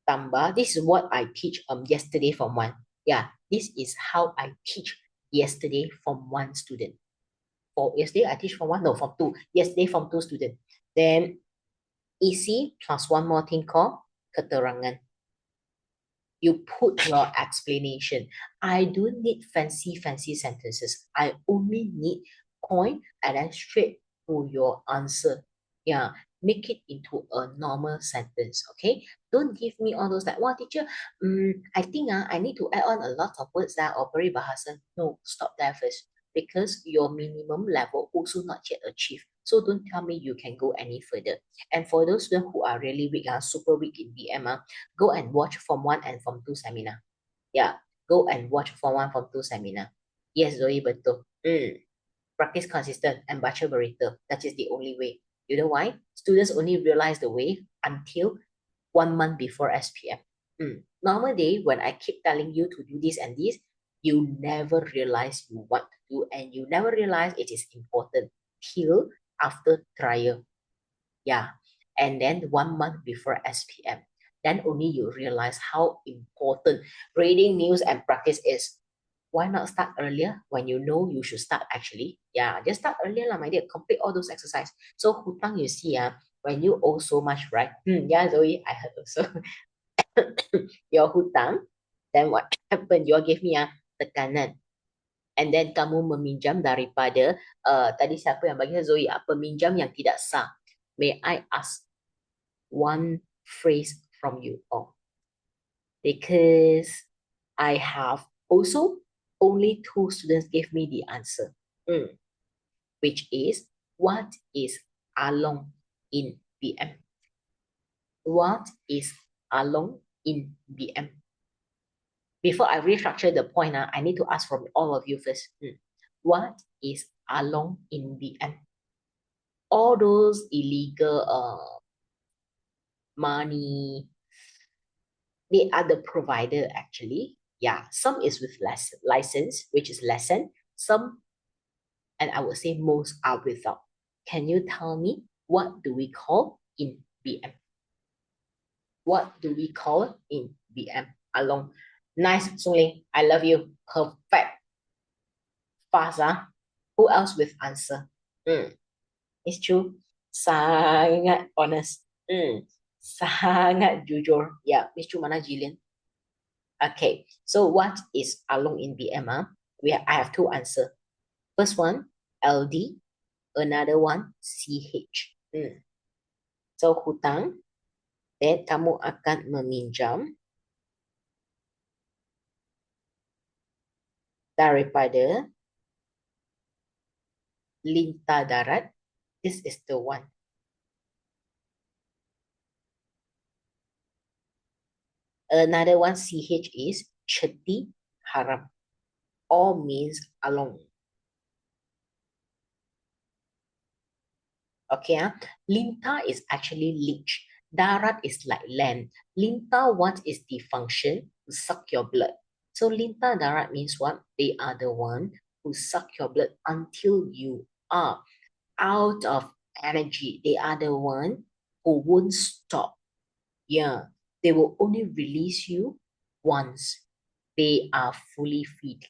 tambah. This is what I teach yesterday from one. Yeah, this is how I teach yesterday from one student. For yesterday, I teach from one, no, from two. Yesterday from two students. Then isi plus one more thing called keterangan. You put your explanation. I don't need fancy sentences. I only need point and then straight to your answer. Yeah, make it into a normal sentence. Okay, don't give me all those like, wow, teacher, I think I need to add on a lot of words that are peribahasa. No, stop there first because your minimum level also not yet achieved. So don't tell me you can go any further. And for those students who are really weak, super weak in BM, go and watch Form 1 and Form 2 seminar. Yeah, go and watch Form 1, Form 2 seminar. Yes, Zoe, betul. Practice consistent and baca berita. That is the only way. You know why? Students only realize the way until 1 month before SPM. Normal day, when I keep telling you to do this and this, you never realize you want to do and you never realize it is important till after trial. Yeah. And then 1 month before SPM. Then only you realize how important reading news and practice is. Why not start earlier when you know you should start actually? Yeah, just start earlier lah, my dear. Complete all those exercise. So hutang you see, when you owe so much, right? Yeah, Zoe, I heard also. Your hutang, then what happened? You give me tekanan. And then kamu meminjam daripada tadi siapa yang bagi Zoe peminjam yang tidak sah. May I ask one phrase from you all? Because I have also only two students gave me the answer, which is what is along in BM? What is along in BM? Before I restructure the point, I need to ask from all of you first. What is along in BM? All those illegal money, they are the provider actually. Yeah, some is with license, which is lesson. Some, and I would say most are without. Can you tell me what do we call in BM? What do we call in BM? Along. Nice, Sungling. I love you. Perfect. Fast, Who else with answer? It's true. Sangat honest. Sangat jujur. Yeah, Miss Chu mana Jillian? Okay, so what is along in BM? I have two answers. First one, LD. Another one, CH. So hutang, then kamu akan meminjam daripada lintah darat. This is the one. Another one, CH, is Cheti Haram. All means along. Okay, lintah is actually leech. Darat is like land. Lintah, what is the function? To suck your blood. So lintah darat means what? They are the one who suck your blood until you are out of energy. They are the one who won't stop. Yeah, they will only release you once they are fully fit.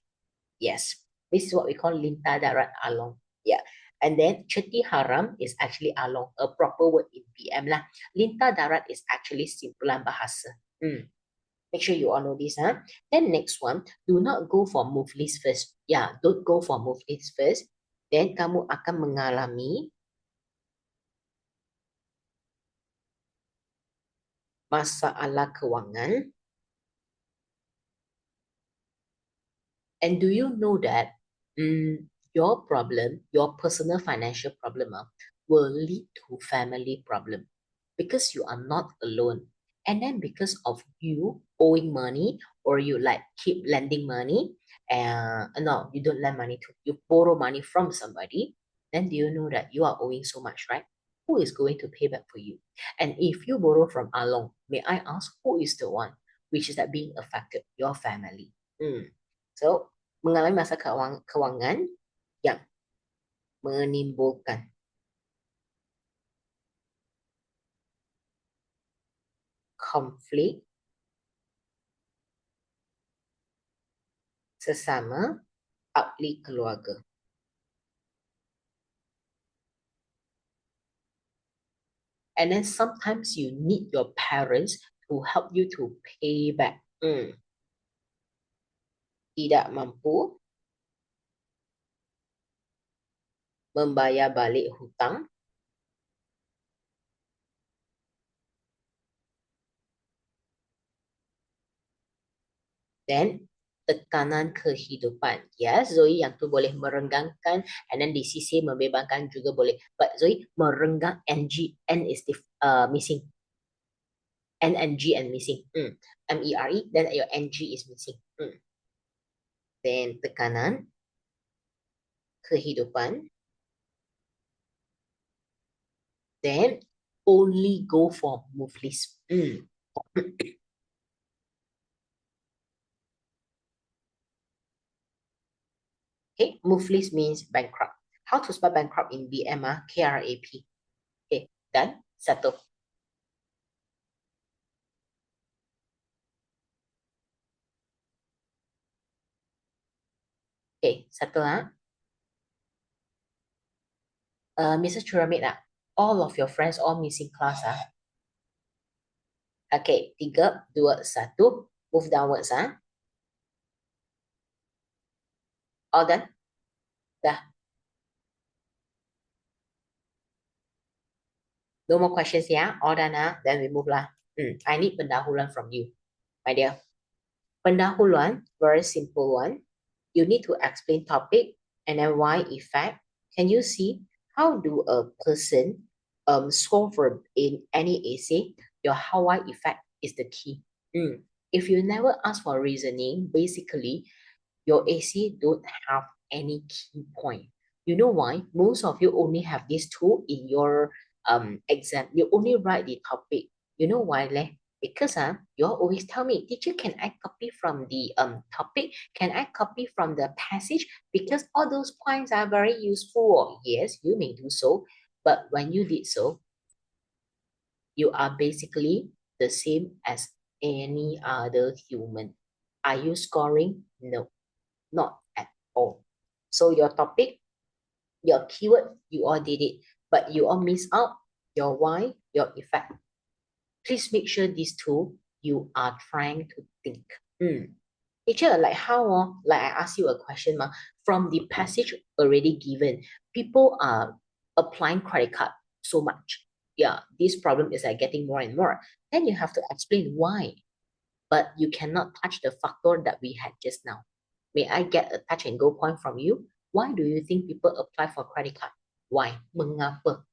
Yes, this is what we call linta darat along. Yeah, and then Cheti haram is actually along, a proper word in PM lah. Linta darat is actually simpulan bahasa. Make sure you all know this, huh? Then next one, do not go for muflis first. Yeah, don't go for muflis first. Then kamu akan mengalami masalah kewangan. And do you know that your problem, your personal financial problem, will lead to family problem because you are not alone. And then because of you owing money or you like keep lending money, no, you don't lend money to, you borrow money from somebody, then do you know that you are owing so much, right? Who is going to pay back for you? And if you borrow from Along, may I ask who is the one which is that being affected? Your family. So, mengalami masa kewangan yang menimbulkan konflik sesama ahli keluarga. And then sometimes you need your parents to help you to pay back. Tidak mampu membayar balik hutang. Then tekanan kehidupan. Ya, Zoe yang tu boleh merenggangkan, and then di sisi membebaskan juga boleh. But Zoe merenggang N is missing. N and G and missing. MERE, then your NG is missing. Then tekanan kehidupan. Then only go for muflis. Okay, muflis means bankrupt. How to spell bankrupt in BM? KRAP. Okay, done. Settle. Okay, settle. Mrs. Pyramid, all of your friends all missing class. Okay, 3, 2, 1. Move downwards. All done? Dah. No more questions, yeah? All done, then we move lah. I need pendahuluan from you, my dear. Pendahuluan, very simple one. You need to explain topic and then why effect. Can you see how do a person score for in any essay? Your how why effect is the key. If you never ask for reasoning, basically your AC don't have any key point. You know why? Most of you only have these two in your exam. You only write the topic. You know why, leh? Because you all always tell me, teacher, can I copy from the topic? Can I copy from the passage? Because all those points are very useful. Yes, you may do so. But when you did so, you are basically the same as any other human. Are you scoring? No, not at all. So your topic, your keyword, you all did it, but you all miss out your why, your effect. Please make sure these two you are trying to think. Teacher, like how, like I asked you a question, from the passage already given, people are applying credit card so much. Yeah, this problem is like getting more and more. Then you have to explain why, but you cannot touch the factor that we had just now. May I get a touch and go point from you? Why do you think people apply for credit card? Why? Mengapa?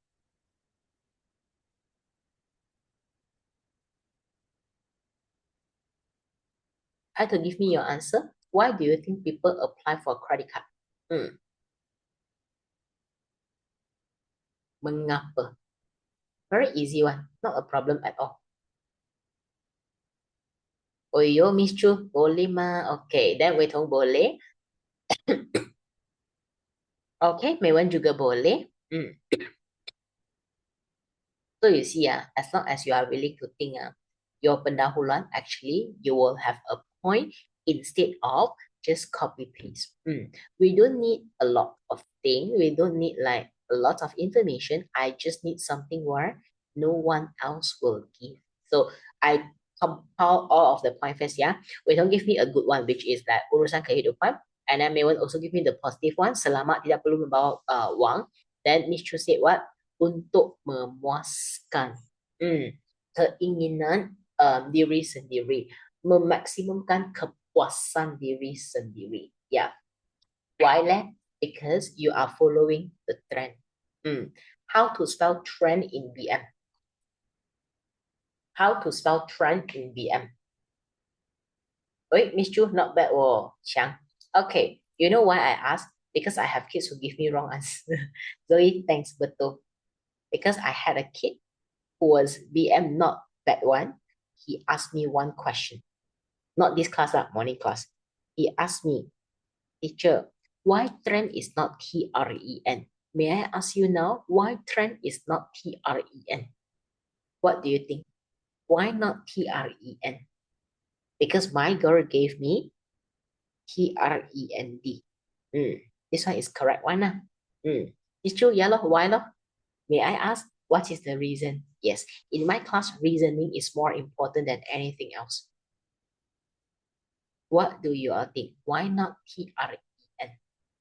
Try to give me your answer. Why do you think people apply for credit card? Mengapa? Very easy one. Not a problem at all. Oh yo, Miss Chu, boleh mah? Okay, then Wei Tong boleh. Okay, Mewan juga boleh. So you see, as long as you are willing to think, your pendahuluan, actually, you will have a point instead of just copy paste. We don't need a lot of things. We don't need like a lot of information. I just need something where no one else will give. So I compile all of the point first, yeah. We don't give me a good one, which is that urusan kehidupan. And then Mewan also give me the positive one. Selamat tidak perlu membawa wang. Then Miss Chu said what? Untuk memuaskan keinginan diri sendiri, memaksimumkan kepuasan diri sendiri. Yeah. Why leh? Because you are following the trend. How to spell trend in BM? How to spell trend in BM? Wait, Miss Chu, not bad. Oh, Xiang. Okay, you know why I asked? Because I have kids who give me wrong answer. Zoe, thanks, betul. Because I had a kid who was BM, not that one. He asked me one question. Not this class, morning class. He asked me, teacher, why trend is not TREN? May I ask you now, why trend is not TREN? What do you think? Why not TREN? Because my girl gave me TREND. This one is correct one. Teacher, yeah, why? May I ask, what is the reason? Yes, in my class, reasoning is more important than anything else. What do you all think? Why not TREN?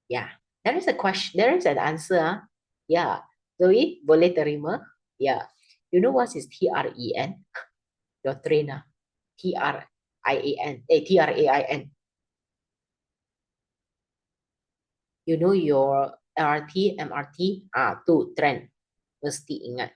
Yeah, there is a question, there is an answer. Yeah, Zoe, boleh terima? Yeah, you know what is TREN? Your trainer. TRIAN. TRAIN. You know your LRT, MRT? Tu trend. Mesti ingat.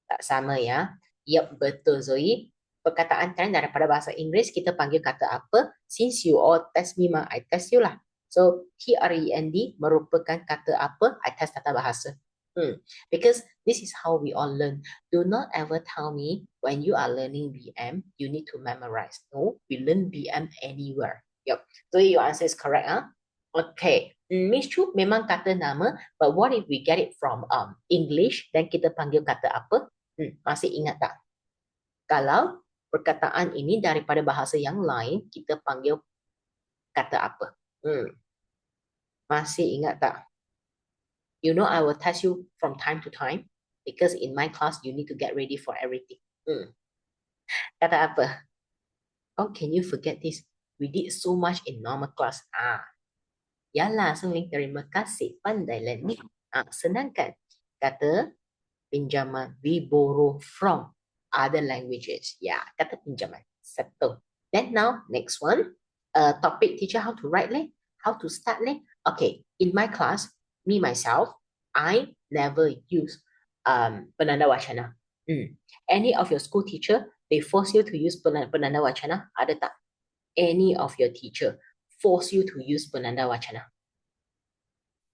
Tak sama ya. Yep, betul Zoe. Perkataan trend daripada bahasa Inggeris kita panggil kata apa? Since you all test me, I test you lah. So TREND merupakan kata apa? I test tata bahasa. Because this is how we all learn. Do not ever tell me when you are learning BM, you need to memorize. No, we learn BM anywhere. Yep. So your answer is correct, huh? Okay. Miss Chu memang kata nama, but what if we get it from English, then kita panggil kata apa? Masih ingat tak? Kalau perkataan ini daripada bahasa yang lain, kita panggil kata apa? Masih ingat tak? You know, I will test you from time to time because in my class, you need to get ready for everything. Kata apa? How can you forget this? We did so much in normal class. Yalah, Sungling, terima kasih. Pandai learning. Senang kan? Kata pinjaman. We borrow from other languages. Yeah, kata pinjaman. Settle. Then now, next one. Topic teacher, how to write leh? How to start leh? Okay, in my class, me myself, I never use penanda wacana. Any of your school teacher, they force you to use penanda wacana? Ada tak? Any of your teacher force you to use penanda wacana?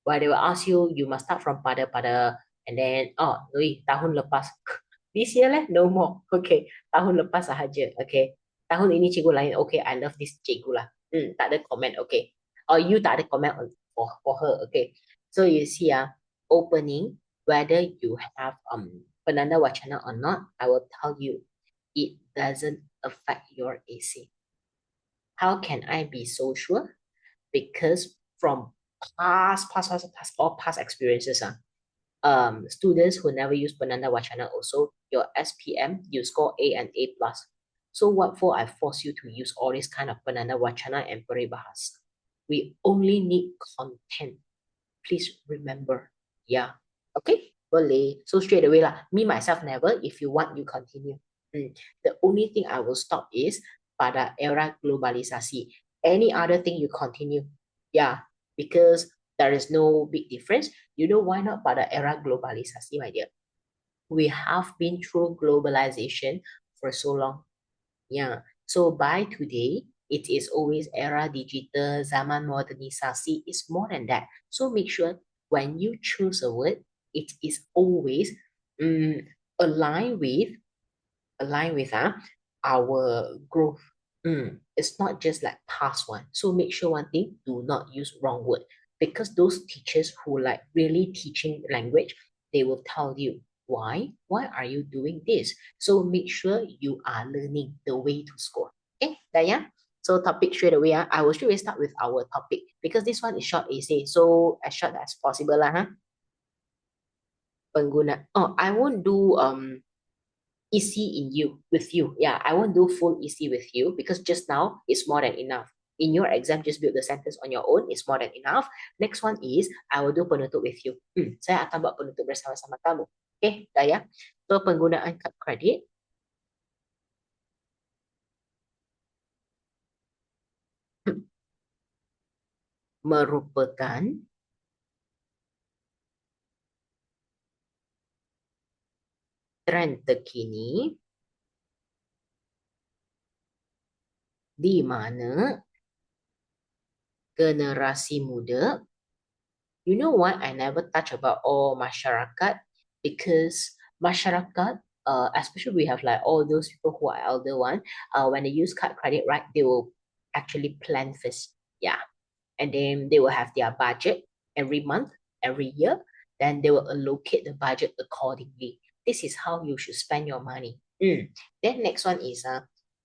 Where they will ask you, you must start from pada, and then, tahun lepas. This year leh, no more. Okay, tahun lepas sahaja. Okay, tahun ini cikgu lain. Okay, I love this cikgu lah. Tak ada comment. Okay, or you tak ada comment for her. Okay, so you see opening, whether you have penanda wacana or not, I will tell you, it doesn't affect your AC. How can I be so sure? Because from past experiences, students who never use Penanda Wachana also, your SPM, you score A and A plus. So what for I force you to use all this kind of Penanda Wachana and Peribahasa? We only need content. Please remember. Yeah. Okay? Boleh. So straight away lah. Me, myself, never. If you want, you continue. The only thing I will stop is pada era globalisasi. Any other thing you continue. Yeah. Because there is no big difference. You know why not pada era globalisasi, my dear? We have been through globalization for so long. Yeah. So by today, it is always era digital, zaman modernisasi is more than that. So make sure when you choose a word, it is always aligned with our growth. It's not just like past one. So make sure one thing, do not use wrong word. because those teachers who like really teaching language, they will tell you why are you doing this. So make sure you are learning the way to score. Okay, Daya. So topic straight away. I will straight away start with our topic because this one is short essay. So as short as possible lah. Pengguna. Oh, I won't do EC in you with you. Yeah, I won't do full EC with you because just now it's more than enough. In your exam, just build the sentence on your own. It's more than enough. Next one is I will do penutup with you. Saya akan buat penutup bersama-sama kamu. Okay, Daya. So penggunaan kad kredit merupakan tren terkini di mana generasi muda. You know what? I never touch about all masyarakat because masyarakat, especially we have like all those people who are elder one, when they use card credit, right, they will actually plan first. Yeah. And then they will have their budget every month, every year. Then they will allocate the budget accordingly. This is how you should spend your money. Then next one is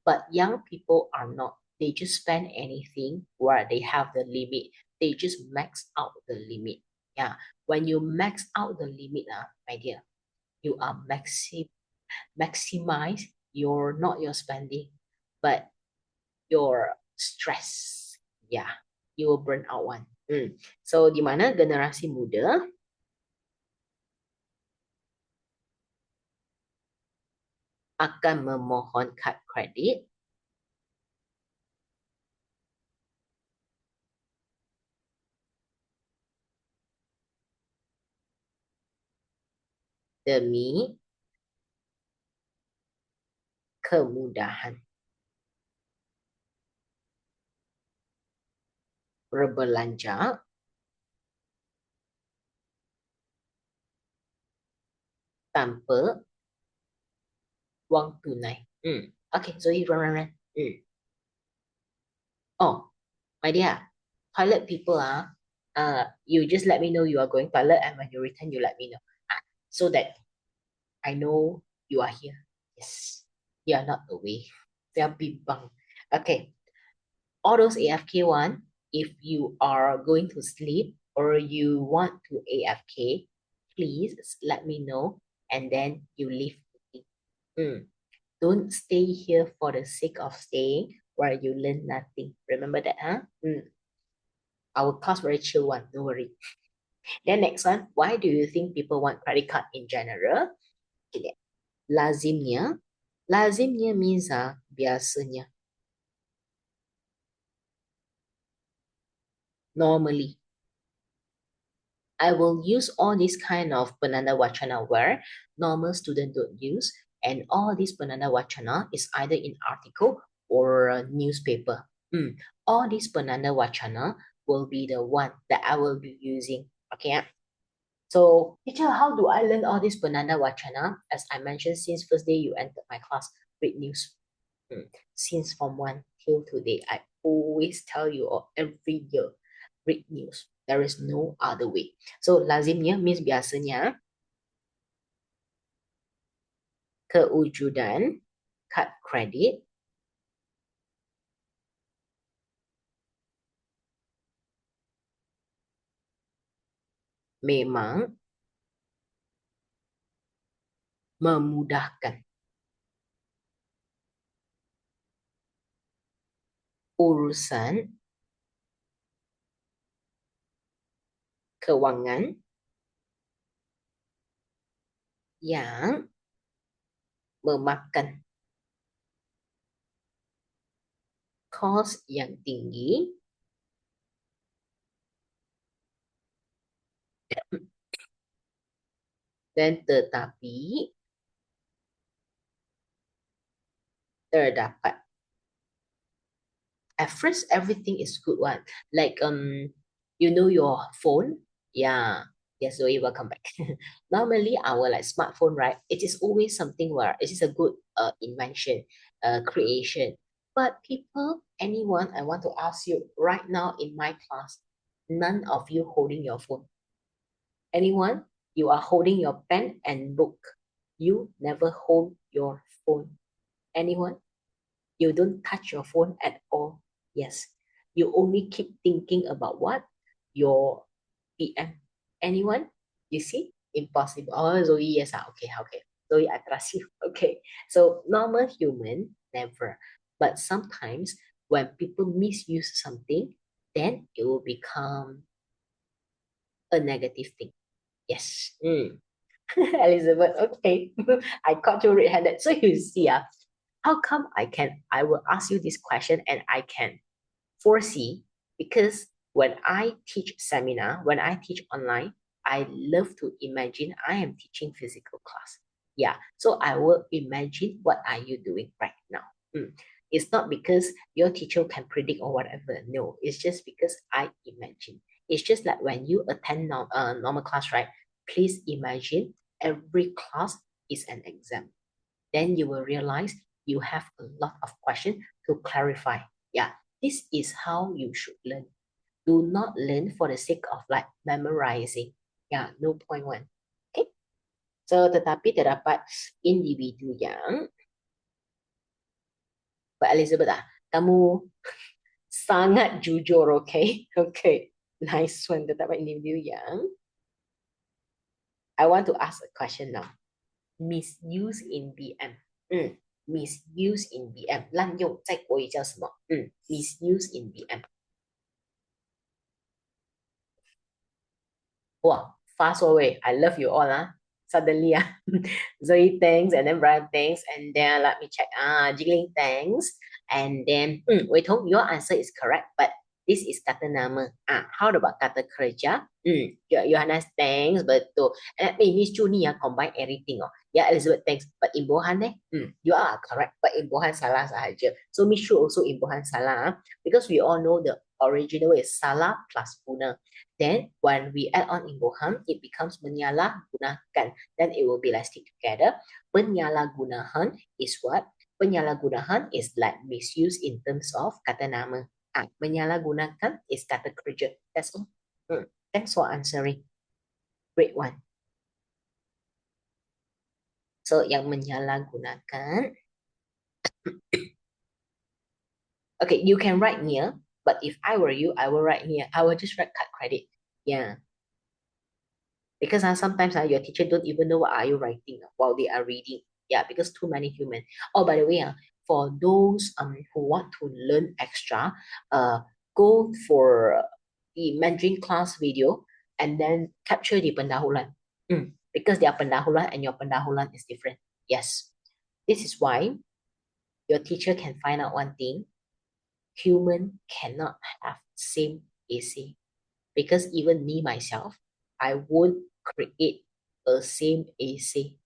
but young people are not. They just spend anything where they have the limit. They just max out the limit. Yeah. When you max out the limit, my dear, you are maximize your not your spending, but your stress. Yeah, you will burn out one. So di mana generasi muda akan memohon kad kredit demi kemudahan berbelanja tanpa wang tunai. Okay, so you run. Oh, my dear, toilet people you just let me know you are going toilet, and when you return, you let me know. So that I know you are here. Yes, you are not away. They are bimbang. Okay, all those AFK one, if you are going to sleep or you want to AFK, please let me know and then you leave. Mm. Don't stay here for the sake of staying where you learn nothing. Remember that, huh? Our class very chill one, don't worry. Then next one, why do you think people want credit card in general? Okay, lazimnya. Lazimnya means biasanya. Normally. I will use all these kind of banana wachana where normal student don't use, and all this banana wachana is either in article or a newspaper. All these banana wachana will be the one that I will be using. Okay. So, teacher, how do I learn all this banana wachana? As I mentioned, since first day you entered my class, read news. Since from one till today, I always tell you all every year, read news. There is no other way. So lazimnya means biasanya kewujudan kad kredit memang memudahkan urusan keuangan yang memakan kos yang tinggi dan tetapi terdapat. At first, everything is good one. Like you know your phone? Yeah. Yes, Zoe, welcome back. Normally, our like smartphone, right? It is always something where it is a good invention, creation. But people, anyone, I want to ask you right now in my class, none of you holding your phone. Anyone? You are holding your pen and book. You never hold your phone. Anyone? You don't touch your phone at all. Yes. You only keep thinking about what? Your PM. Anyone? You see? Impossible. Oh, Zoe, yes. Okay, okay. Zoe, I trust you. Okay. So normal human, never. But sometimes when people misuse something, then it will become a negative thing. Yes. Elizabeth, okay. I caught you red-handed. So you see, how come I will ask you this question and I can foresee, because when I teach seminar, when I teach online, I love to imagine I am teaching physical class. Yeah, so I will imagine what are you doing right now. It's not because your teacher can predict or whatever. No, it's just because I imagine. It's just like when you attend normal class, right? Please imagine every class is an exam. Then you will realize you have a lot of questions to clarify. Yeah, this is how you should learn. Do not learn for the sake of like memorizing. Yeah, no point one. Okay. So tetapi terdapat individu yang Mbak Elizabeth kamu sangat jujur, okay? Okay. Nice one. Terdapat individu yang I want to ask a question now. Misuse in BM. Misuse in BM. 滥用在国语叫什么？misuse in BM. Wow, fast away. I love you all. Suddenly, Zoe thanks, and then Brian thanks, and then let me check. Jingling thanks, and then Wei Tong, your answer is correct, but this is kata nama. How about kata kerja? Johannes thanks, betul. And Miss Juni combine everything. Yeah, Elizabeth thanks, but imbuhan you are correct, but imbuhan salah sahaja. So Miss Shu also imbuhan salah, because we all know the original is salah plus guna. Then when we add on imbuhan, it becomes menyalahgunakan. Then it will be like stick together. Penyalahgunaan is what? Penyalahgunaan is like misuse in terms of kata nama. Menyalahgunakan is kata kerja. That's all. Thanks for answering. Great one. So yang menyalahgunakan. Okay, you can write near, but if I were you, I will write near. I will just write cut credit. Yeah. Because sometimes your teacher don't even know what are you writing while they are reading. Yeah, because too many human. Oh, by the way, for those who want to learn extra, go for the Mandarin class video and then capture the pendahulan. Because their pendahulan and your pendahulan is different. Yes. This is why your teacher can find out one thing. Human cannot have same essay. Because even me myself, I won't create a same essay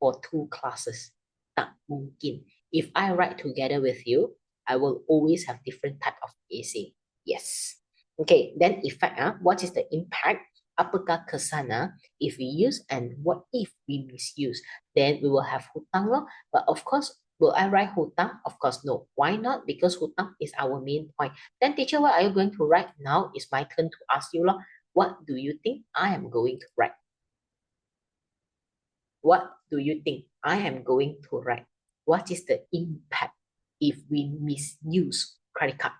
for two classes. Tak mungkin. If I write together with you, I will always have different type of essay. Yes. Okay, then effect, what is the impact? Apakah kesan if we use, and what if we misuse? Then we will have hutang lor. But of course, will I write hutang? Of course, no. Why not? Because hutang is our main point. Then teacher, what are you going to write? Now it's my turn to ask you lor. What do you think I am going to write? What do you think I am going to write? What is the impact if we misuse credit card?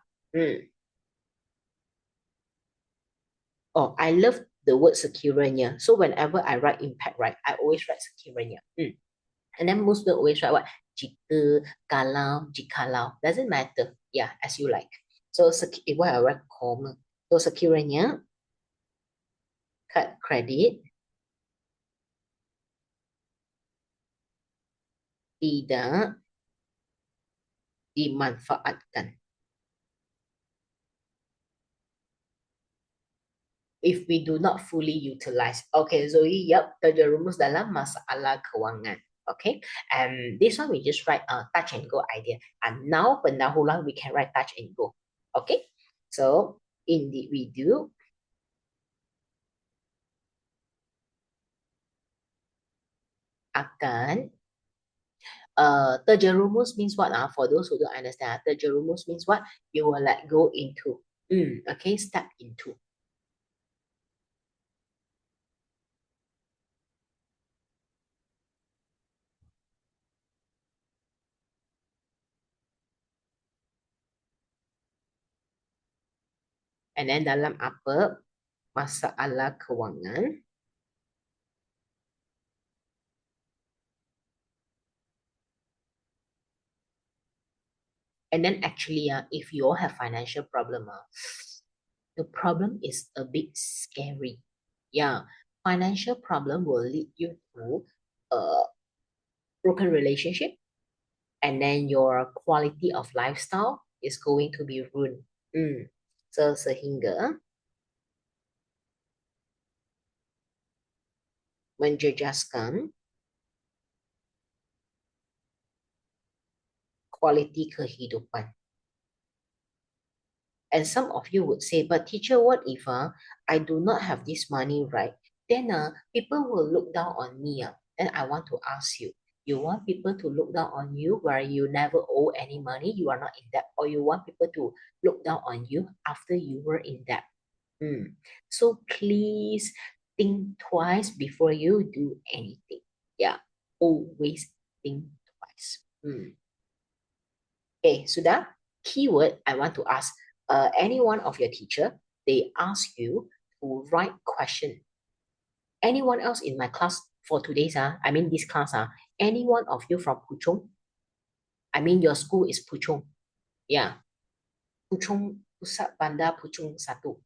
Oh, I love the word sekiranya. So whenever I write impact, right, I always write sekiranya. And then most people always write what? Jika, kalau, jikalau. Doesn't matter. Yeah, as you like. So why I write comma. So sekiranya card credit tidak dimanfaatkan. If we do not fully utilize. Okay, Zoe, yep, terjerumus dalam masalah keuangan. Okay, and this one we just write touch and go idea. And now pendahuluan we can write touch and go. Okay, so individu akan terjerumus means what? For those who don't understand, terjerumus means what? You will let go into. Okay, step into. And then dalam apa masalah kewangan. And then actually, if you all have financial problem, the problem is a bit scary. Yeah, financial problem will lead you to a broken relationship, and then your quality of lifestyle is going to be ruined. So sehingga menjejaskan kualiti kehidupan. And some of you would say, but teacher, what if I do not have this money, right? Then people will look down on me. Then I want to ask you, you want people to look down on you where you never owe any money, you are not in debt, or you want people to look down on you after you were in debt? So please think twice before you do anything. Yeah, always think twice. Okay, sudah. Keyword I want to ask. Any one of your teacher, they ask you to write question. Anyone else in my class for today's I mean this class any one of you from Puchong? I mean your school is Puchong. Yeah, Puchong Pusat Bandar Puchong Satu.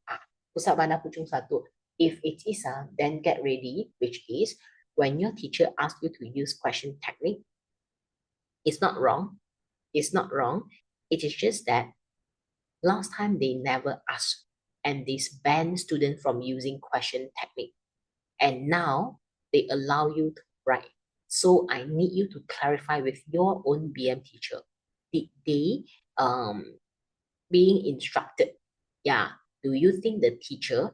Pusat Bandar Puchong Satu. If it is then get ready, which is when your teacher asks you to use question technique, it's not wrong. It's not wrong. It is just that last time they never asked and they banned students from using question technique. And now they allow you to write. So I need you to clarify with your own BM teacher. Did they being instructed? Yeah. Do you think the teacher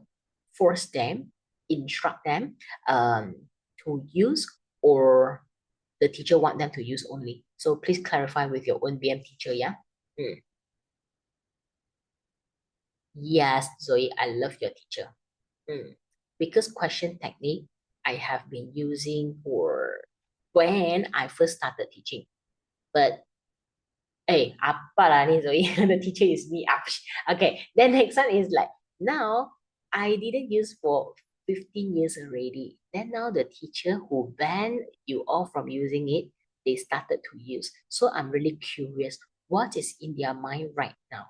forced them, instruct them to use, or the teacher want them to use only? So please clarify with your own BM teacher, yeah? Yes, Zoe, I love your teacher. Because question technique I have been using for when I first started teaching. But apa lah ni Zoe? The teacher is me. Okay, then next one is like now I didn't use for 15 years already. Then now the teacher who banned you all from using it, they started to use. So I'm really curious what is in their mind right now.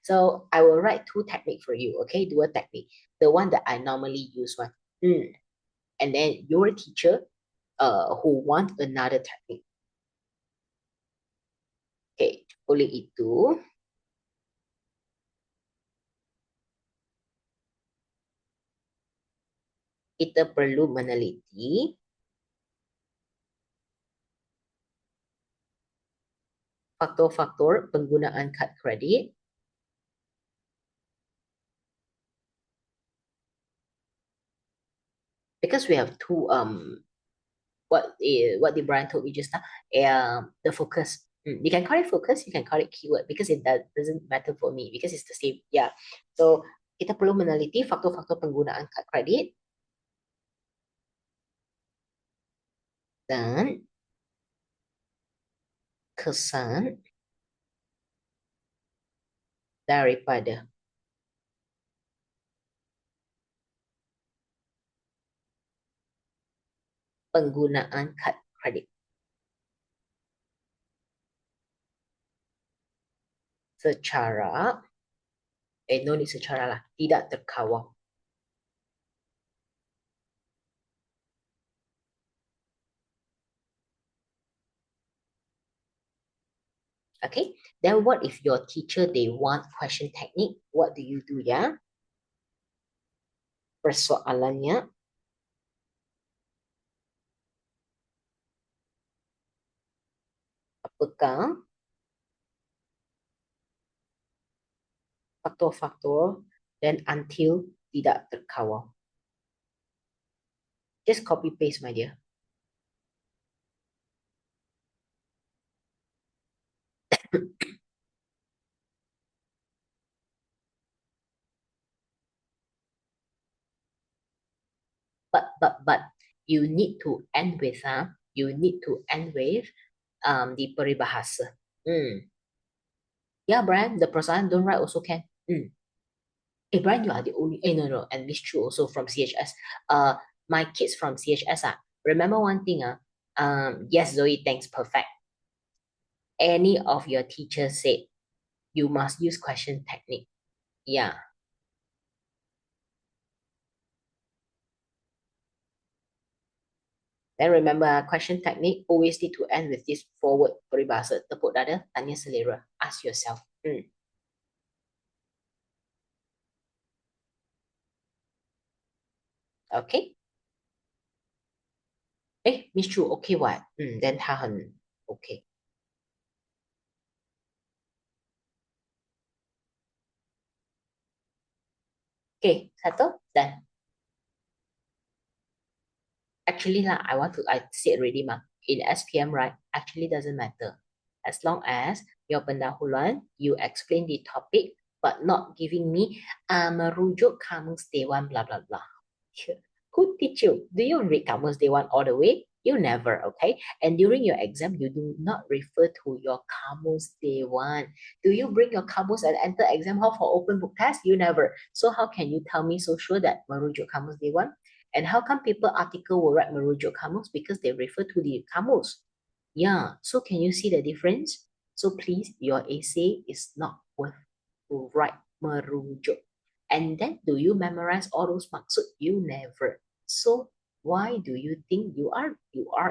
So I will write two technique for you, okay? Dual technique. The one that I normally use one. And then your teacher who want another technique. Okay, oleh itu, kita perlu meneliti faktor-faktor penggunaan kad kredit because we have two what the Brian told me just now, the focus. You can call it focus, you can call it keyword because it doesn't matter for me because it's the same. Yeah. So kita perlu meneliti faktor-faktor penggunaan kad kredit dan kesan daripada penggunaan kad kredit secara no need secara lah, tidak terkawal. Okay, then what if your teacher they want question technique? What do you do ya? Persoalannya apakah faktor-faktor dan until tidak terkawal? Just copy paste my dear. But you need to end with the peribahasa. Yeah, Brian, the persoalan don't write also can. Hey, Brian, you are the only. No, no, and Miss Chu also from CHS. Uh, my kids from CHS. Remember one thing. Yes, Zoe, thanks, perfect. Any of your teachers said you must use question technique. Yeah. Then remember, question technique always need to end with this forward peribahasa. Tepuk dada, tanya selera. Ask yourself. Okay. Miss Chu, okay what? Then 他很 okay. Okay, settle? Then actually lah, I said already mah. In SPM, right? Actually doesn't matter. As long as your pendahuluan, you explain the topic, but not giving me merujuk kamus dewan blah blah blah. Who teach you? Do you read kamus dewan all the way? You never, okay? And during your exam, you do not refer to your kamus dewan. Do you bring your kamus and enter exam hall for open book test? You never. So how can you tell me so sure that merujuk kamus dewan? And how come people article will write merujuk kamus? Because they refer to the kamus. Yeah. So can you see the difference? So please, your essay is not worth to write merujuk. And then do you memorize all those maksud? You never. So why do you think you are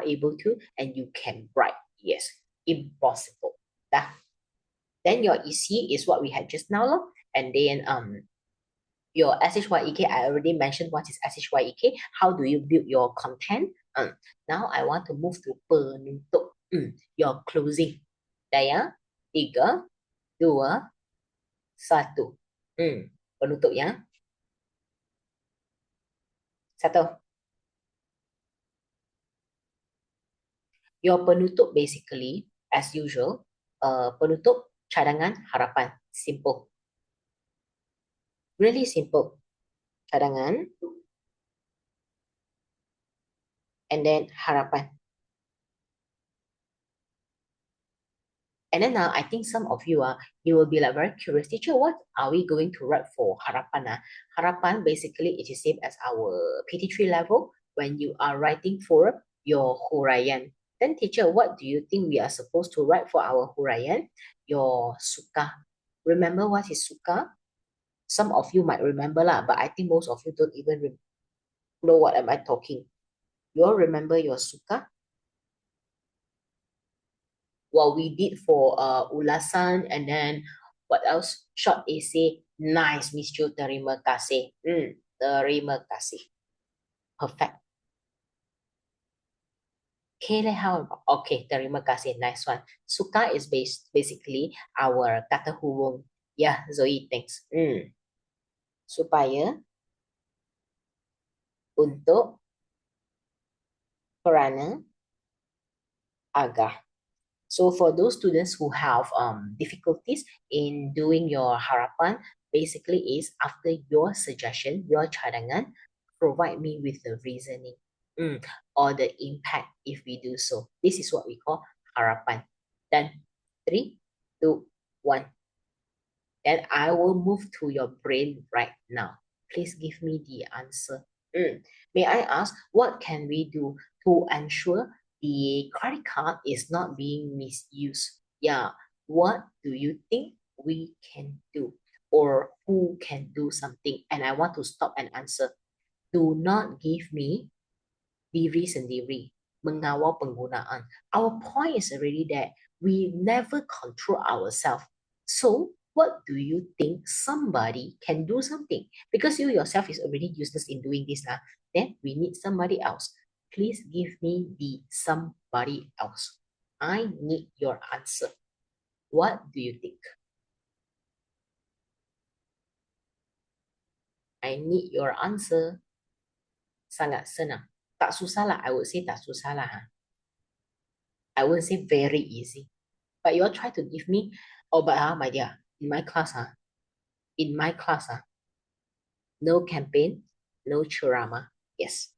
able to and you can write? Yes, impossible. That then your EC is what we had just now, lor. And then your SHYEK, I already mentioned what is SHYEK. How do you build your content? Now I want to move to penutup. Your closing. Daya, tiga, dua, satu. Penutup ya. Satu. Your penutup basically, as usual, penutup cadangan harapan. Simple. Really simple. Cadangan and then harapan. And then now I think some of you you will be like very curious, teacher, what are we going to write for harapan? Harapan basically it is same as our PT3 level when you are writing for your huraian. Then teacher, what do you think we are supposed to write for our huraian? Your suka. Remember what is suka? Some of you might remember lah, but I think most of you don't even know what am I talking. You all remember your suka? What we did for ulasan and then what else? Short essay. Nice, Miss Chu. Terima kasih. Terima kasih. Perfect. Okay, how about, okay, terima kasih. Nice one. Suka is basically our kata hubung. Yeah, Zoe, thanks. Supaya, untuk, kerana, agar. So for those students who have difficulties in doing your harapan, basically is after your suggestion, your cadangan, provide me with the reasoning or the impact if we do so. This is what we call harapan. Then 3, 2, 1. Then I will move to your brain right now. Please give me the answer. May I ask, what can we do to ensure the credit card is not being misused? Yeah, what do you think we can do? Or who can do something? And I want to stop and answer. Do not give me diri sendiri, mengawal penggunaan. Our point is already that we never control ourselves. So what do you think somebody can do something? Because you yourself is already useless in doing this now. Then we need somebody else. Please give me the somebody else. I need your answer. What do you think? I need your answer. Sangat senang. Tak susah lah. I would say tak susah lah. I wouldn't say very easy. But you all try to give me, oh, but my dear, in my class, no campaign, no churama. Yes.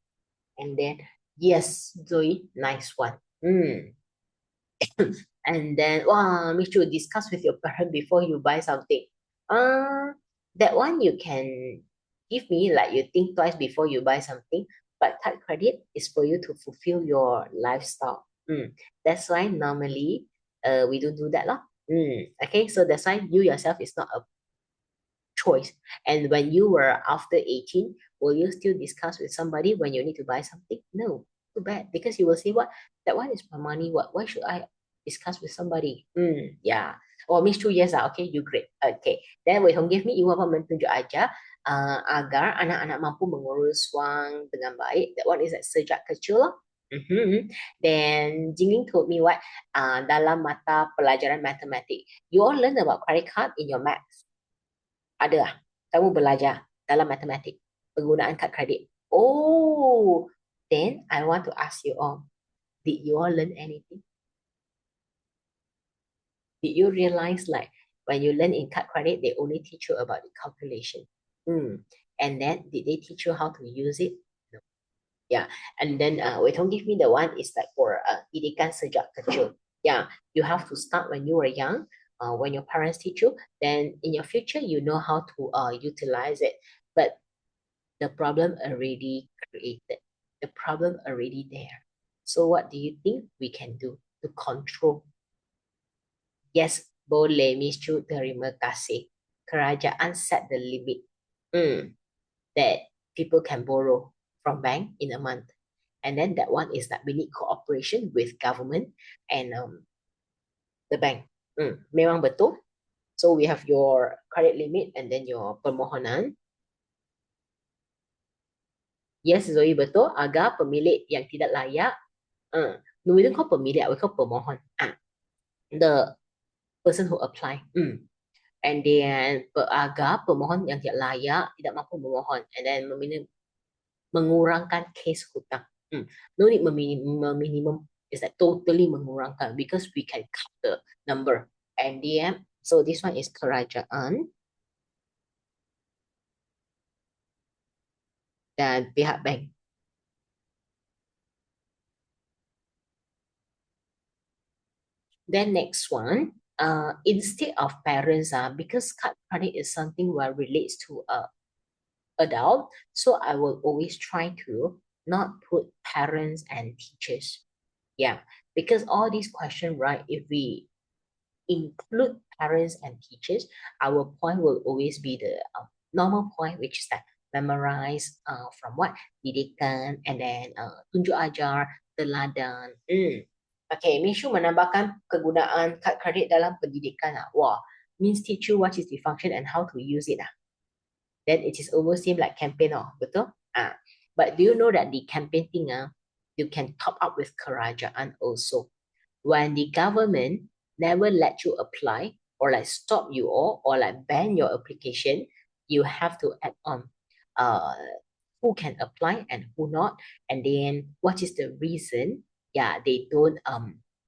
And then, yes, Zoe, nice one. And then, wow, make sure you discuss with your parent before you buy something. Uh, that one you can give me, like you think twice before you buy something, but card credit is for you to fulfill your lifestyle. That's why normally we don't do that lah. Okay, so that's why you yourself is not a choice. And when you were after 18, will you still discuss with somebody when you need to buy something? No, too bad. Because you will say, what? That one is my money. What? Why should I discuss with somebody? Yeah. Oh, means 2 years ah. Okay, you great. Okay. Then Wei Hong give me, ibu apa menunjuk aja agar anak-anak mampu mengurus wang dengan baik. That one is like sejak kecil lah. Then Jingling told me what? Dalam mata pelajaran matematik, you all learn about credit card in your math. Ada ah? Kamu belajar dalam matematik penggunaan kad kredit. Oh, then I want to ask you all, did you all learn anything? Did you realize like when you learn in card credit, they only teach you about the calculation? And then did they teach you how to use it? No. Yeah. And then wait, don't give me the one is like for didikan sejak kecil. Yeah, you have to start when you were young. When your parents teach you, then in your future you know how to utilize it. But the problem already created, the problem already there. So what do you think we can do to control? Yes, boleh Miss terima kasih. Kerajaan set the limit that people can borrow from bank in a month. And then that one is that we need cooperation with government and the bank. Memang betul. So we have your credit limit and then your permohonan. Yes, Zoe betul. Agar pemilik yang tidak layak, we don't call pemilik, we call pemohon. The person who apply. And then agar pemohon yang tidak layak tidak mampu memohon. And then mengurangkan case hutang. No need minimum. It's like totally mengurangkan because we can cut the number. And then, so this one is kerajaan dan pihak bank. Then next one, instead of parents, because card credit is something where relates to adult, so I will always try to not put parents and teachers. Yeah, because all these questions, right, if we include parents and teachers, our point will always be the normal point, which is that memorize from what? Didikan, and then tunjuk ajar, teladan. Okay, Mishu menambahkan kegunaan kad kredit dalam pendidikan. Wah, means teach you what is the function and how to use it. Then it is almost seem like campaign, betul? But do you know that the campaign thing, you can top up with kerajaan also. When the government never let you apply or like stop you or like ban your application, you have to add on who can apply and who not, and then what is the reason. Yeah, they don't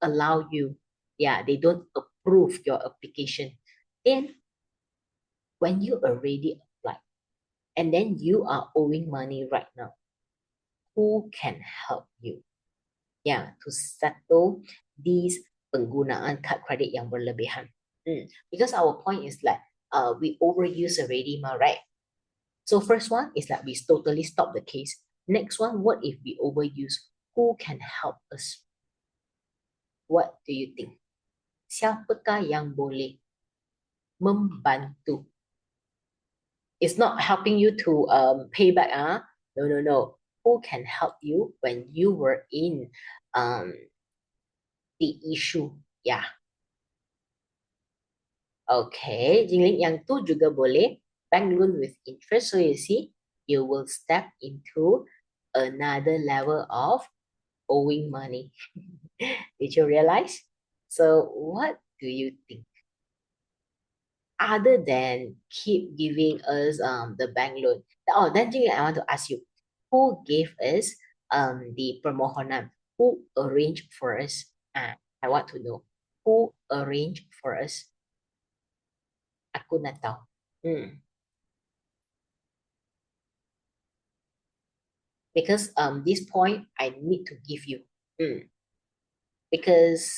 allow you. Yeah, they don't approve your application. Then when you already apply and then you are owing money right now, who can help you? Yeah, to settle these penggunaan kad kredit yang berlebihan. Because our point is like we overuse already, right? So first one is that we totally stop the case. Next one, what if we overuse? Who can help us? What do you think? Siapakah yang boleh membantu? It's not helping you to pay back. No, no, no. Who can help you when you were in the issue? Yeah. Okay, Jingling yang tu juga boleh bank loan with interest. So you see, you will step into another level of owing money. Did you realize? So what do you think? Other than keep giving us the bank loan. Oh, then Jingling, I want to ask you, who gave us the permohonan? Who arranged for us? I want to know. Who arranged for us? Aku nak tahu. Because this point I need to give you. Because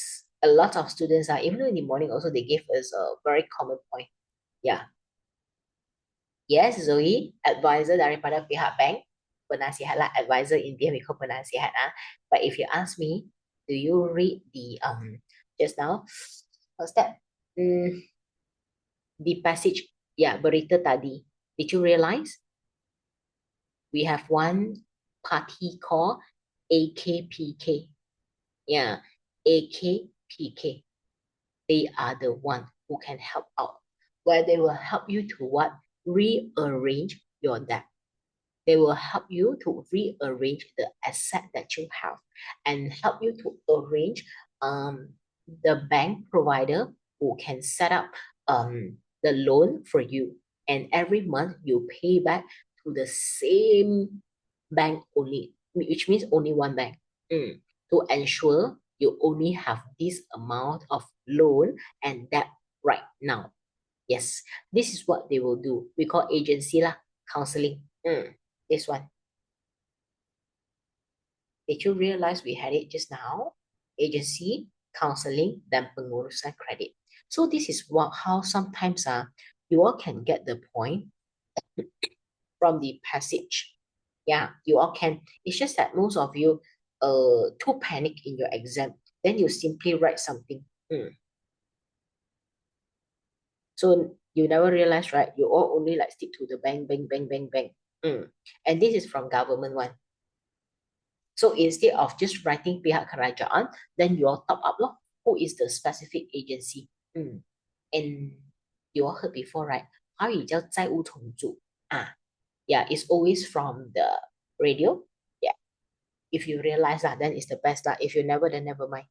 a lot of students are, even though in the morning also they gave us a very common point. Yeah. Yes, Zoe, advisor daripada pihak bank. Penasihat lah, advisor in dia we call penasihat ah. But if you ask me, do you read the just now? What's that? Mm, the passage, yeah, berita tadi. Did you realize we have one party called AKPK? Yeah, AKPK. They are the one who can help out, where they will help you to what? Rearrange your debt. They will help you to rearrange the asset that you have and help you to arrange the bank provider who can set up the loan for you. And every month you pay back to the same bank only, which means only one bank, to ensure you only have this amount of loan and debt right now. Yes, this is what they will do. We call agency lah, counseling. This one. Did you realize we had it just now? Agency, counseling, dan pengurusan credit. So this is what how sometimes you all can get the point from the passage. Yeah, you all can. It's just that most of you too panic in your exam. Then you simply write something. So you never realize, right? You all only like stick to the bang, bang, bang, bang, bang. And this is from government one. So instead of just writing pihak kerajaan, then you all top up loh. Who is the specific agency? And you all heard before, right? 华语叫债务重组. Yeah, it's always from the radio. Yeah, if you realize that, then it's the best lah. If you never, then never mind.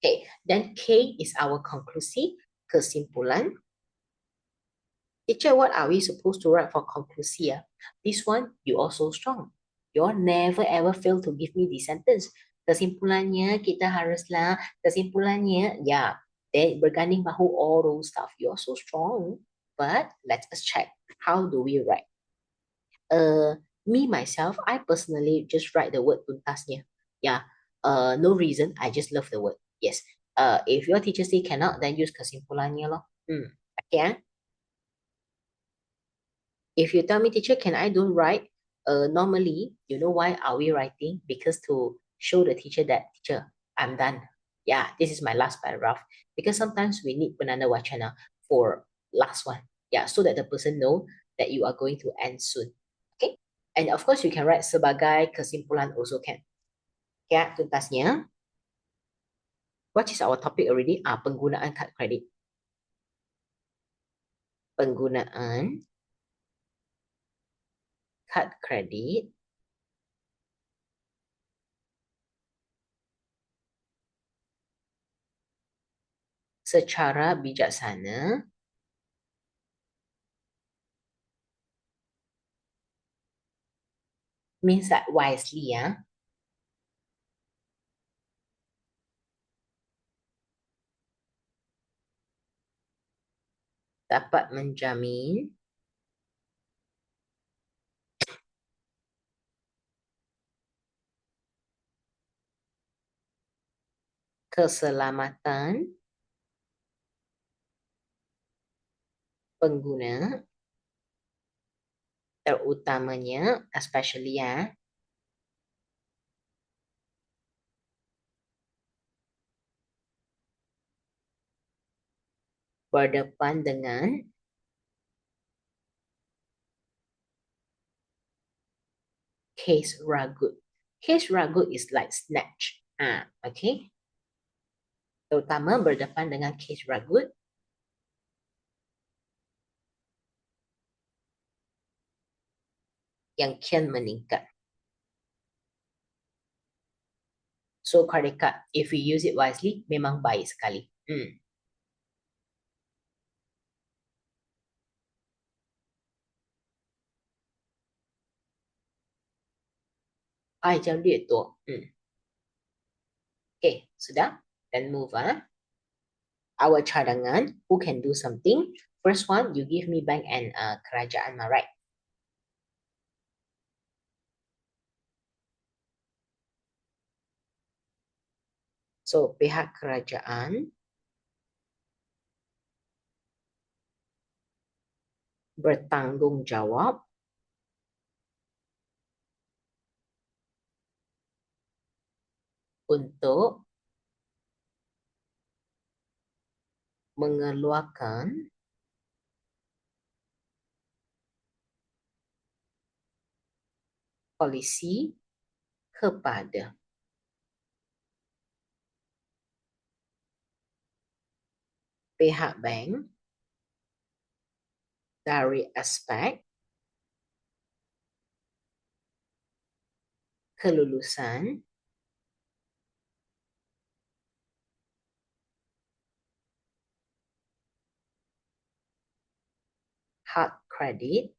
Okay, then K is our conclusive, kesimpulan. Teacher, what are we supposed to write for conclusive? This one, you also strong. You all never ever fail to give me the sentence. Kesimpulannya, kita haruslah, kesimpulannya, yeah. Then berganding bahu, all those stuff. You are so strong. But let us check. How do we write? Me, myself, I personally just write the word tuntasnya. Yeah. No reason. I just love the word. Yes. If your teacher say cannot, then use kesimpulannya loh. Okay. If you tell me, teacher, can I don't write? Normally, you know why are we writing? Because to show the teacher that, teacher, I'm done. Yeah, this is my last paragraph. Because sometimes we need banana wachana for last one. Yeah, so that the person know that you are going to end soon. Okay? And of course, you can write sebagai kesimpulan also can. Ya, tuntasnya. What is our topic already? Penggunaan kad kredit. Penggunaan kad kredit secara bijaksana means that wisely, ya. Dapat menjamin keselamatan pengguna, terutamanya, especially ya, berdepan dengan case ragut. Case ragut is like snatch. Okay. Terutama berdepan dengan case ragut yang kian meningkat. So credit card, if we use it wisely, memang baik sekali. Jangan duit tu. Okay, sudah? Then move Our cadangan, who can do something? First one, you give me bank and kerajaan, right? So pihak kerajaan bertanggung jawab untuk mengeluarkan polisi kepada pihak bank dari aspek kelulusan hard credit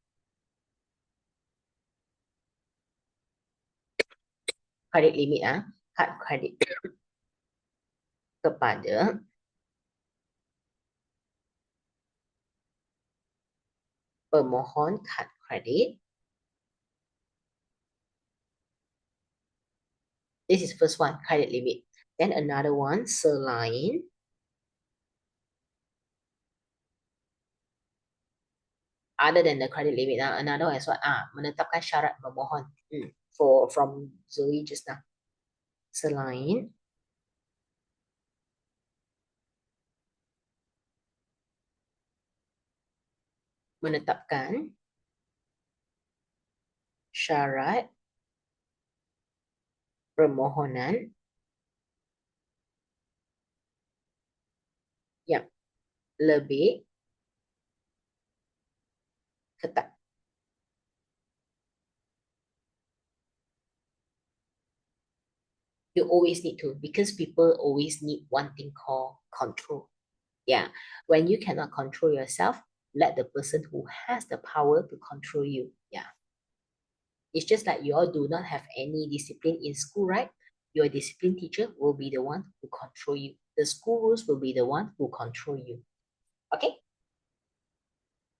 credit limit hard credit kepada pemohon kad kredit. This is first one, credit limit. Then another one, selain other than the credit limit, another one is what? Menetapkan syarat pemohon. For from Zoe just now. Selain menetapkan syarat permohonan yang lebih ketat. You always need to, because people always need one thing called control. Yeah, when you cannot control yourself, let the person who has the power to control you. Yeah, it's just like you all do not have any discipline in school, right? Your discipline teacher will be the one who control you. The school rules will be the one who control you. Okay?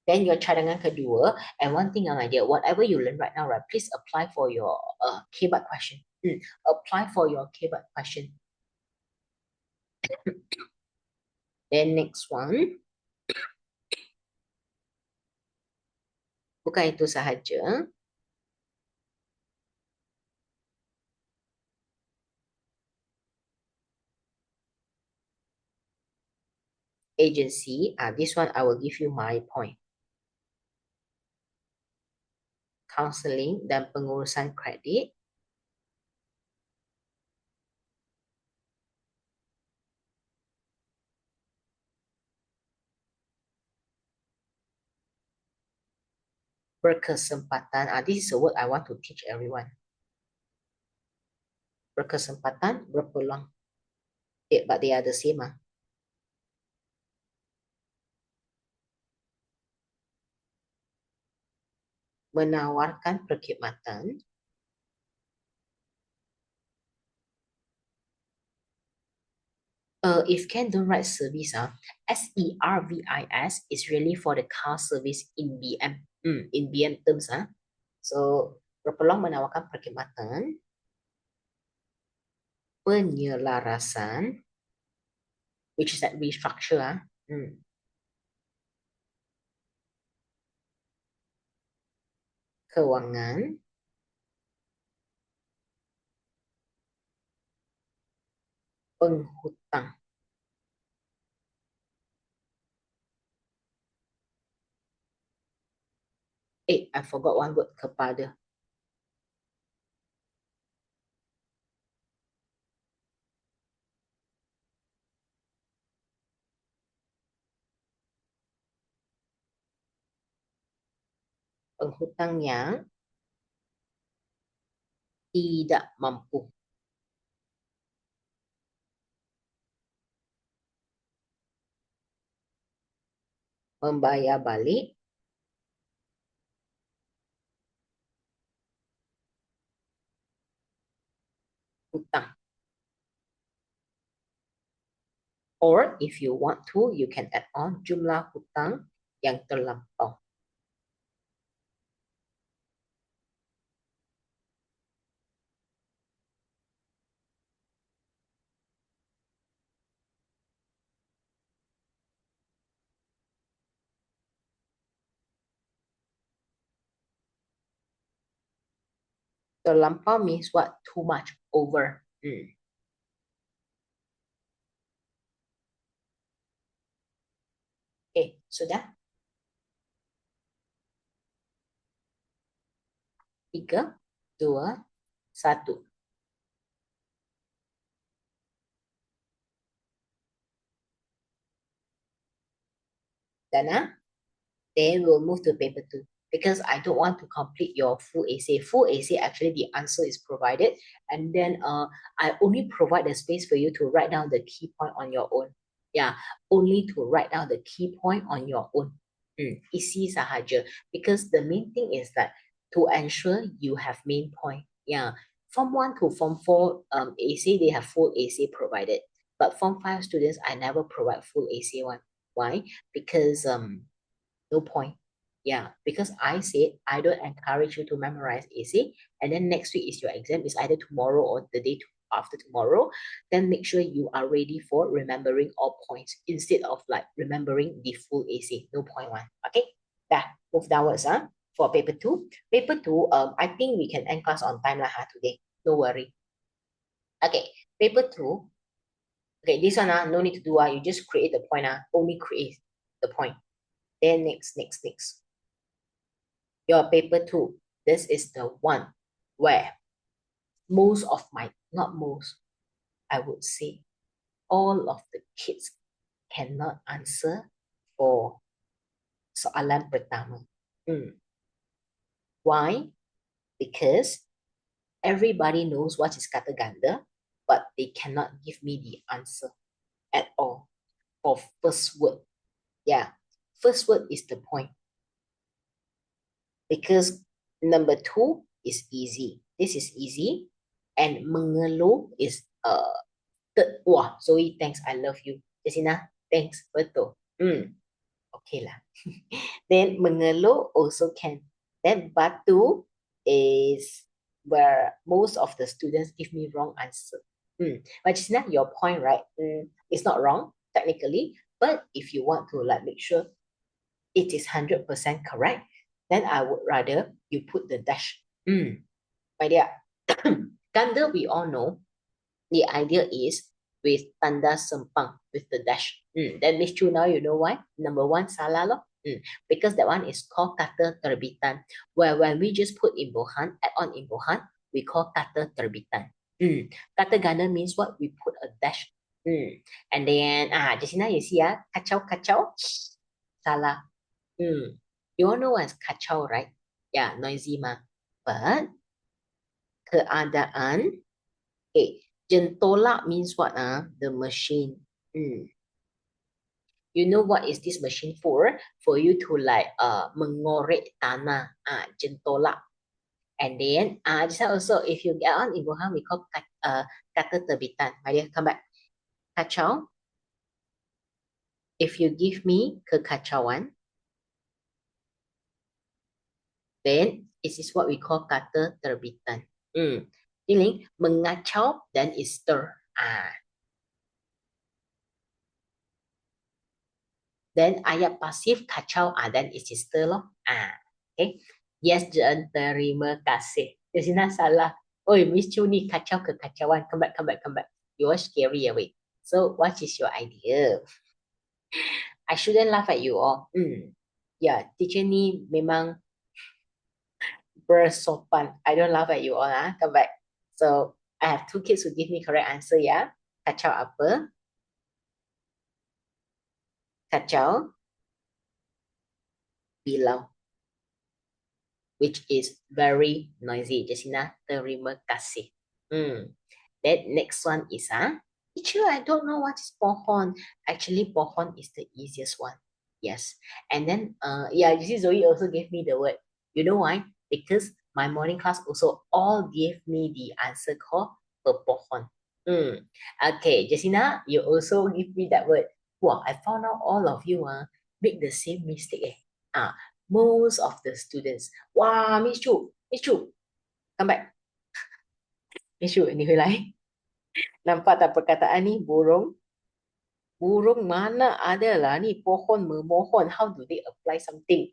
Then your cadangan kedua, and one thing, my dear, whatever you learn right now, right, please apply for your KBAT question. Apply for your KBAT question. Then next one, bukan itu sahaja. Agency, this one I will give you my point. Counseling dan pengurusan kredit. Berkesempatan, this is a word I want to teach everyone. Berkesempatan, berpeluang. But they are the same. Menawarkan perkhidmatan if can don't write service, service is really for the car service in BM. In BM terms, so berpeluang menawarkan perkhidmatan penyelarasan, which is that restructure, keuangan penghutang. I forgot one word, kepada. Penghutang yang tidak mampu membayar balik hutang. Or if you want to, you can add on jumlah hutang yang terlampau. Terlampau means what? Too much, over. Okay, sudah? Tiga, dua, satu. Dana? Then we'll move to paper two because I don't want to complete your full essay. Full essay, actually, the answer is provided, and then I only provide the space for you to write down the key point on your own. Yeah, only to write down the key point on your own. Isi sahaja. Because the main thing is that to ensure you have main point. Yeah, Form 1 to Form 4 essay, they have full essay provided. But Form 5 students, I never provide full essay one. Why? Because no point. Yeah, because I said I don't encourage you to memorize essay, and then next week is your exam, is either tomorrow or the day after tomorrow. Then make sure you are ready for remembering all points instead of like remembering the full essay. No point one. Okay, dah move downwards. For paper two. Paper two, I think we can end class on time lah today. No worry. Okay, paper two. Okay, this one no need to do you just create the point only create the point. Then next. Your paper two. This is the one where most of my, not most, I would say all of the kids cannot answer for soalan pertama. Why? Because everybody knows what is kata ganda, but they cannot give me the answer at all for first word. Yeah, first word is the point. Because number two is easy. This is easy. And mengeluh is third. Wah, Zoe, thanks. I love you. Jessina, thanks. Betul. Okay lah. Then mengeluh also can. Then batu is where most of the students give me wrong answer. But Jessina, your point, right? It's not wrong technically, but if you want to like make sure it is 100% correct, then I would rather you put the dash. My dear, ganda we all know the idea is with tanda sempang with the dash. Then Miss Chu, now you know why? Number one, salah lo. Because that one is called kata terbitan. Where when we just put imbuhan, add on imbuhan, we call kata terbitan. Kata ganda means what? We put a dash. And then, Jessina, you see, kacau, salah. You all know what's kacau, right? Yeah, noisy ma. But keadaan, jentolak means what? The machine. You know what is this machine for? For you to like mengorek tanah. Jentolak. And then just also if you get on Ibuhan, we call kata terbitan. My dear, come back. Kacau. If you give me kekacauan, then this is what we call kata terbitan. Feeling mengacau, then is stir. Then ayat pasif kacau, then is stir loh. Okay. Yes, Jen, terima kasih. Di sini salah. Oh, Miss Chu ni kacau kekacauan. Come back. You are scary away. So, what is your idea? I shouldn't laugh at you all. Yeah, teacher ni memang bersopan. I don't laugh at you all. Come back. So, I have two kids who give me correct answer, ya. Kacau apa? Kacau bilau, which is very noisy. Jessina, terima kasih. Then next one is teacher, I don't know what is pohon. Actually, pohon is the easiest one. Yes. And then yeah, you see Zoe also gave me the word. You know why? Because my morning class also all gave me the answer called pohon. Okay, Jessina, you also give me that word. Wow, I found out all of you make the same mistake. Most of the students. Wow, Miss Chu, come back. Miss Chu, 你回来. Nampak tak perkataan ni? Burung. Burung mana ada lah ni pohon memohon. How do they apply something?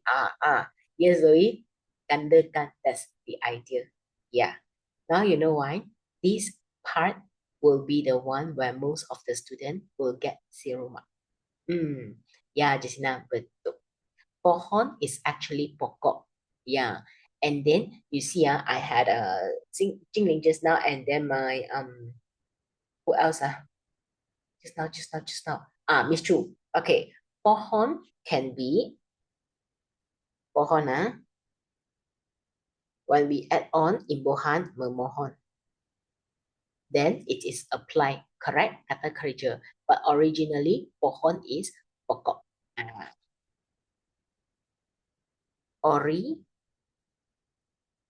Yes, Zoe. Gandakan. That's the idea. Yeah. Now you know why. This part will be the one where most of the student will get 0 mark. Yeah, Jessina, betul. Pohon is actually pokok. Yeah. And then you see, I had a Jingling just now, and then my who else? Just now. Miss Chu. Okay. Pohon can be pohon, when we add on imbuhan memohon, then it is applied, correct? Kata kerja. But originally, pohon is pokok. Ori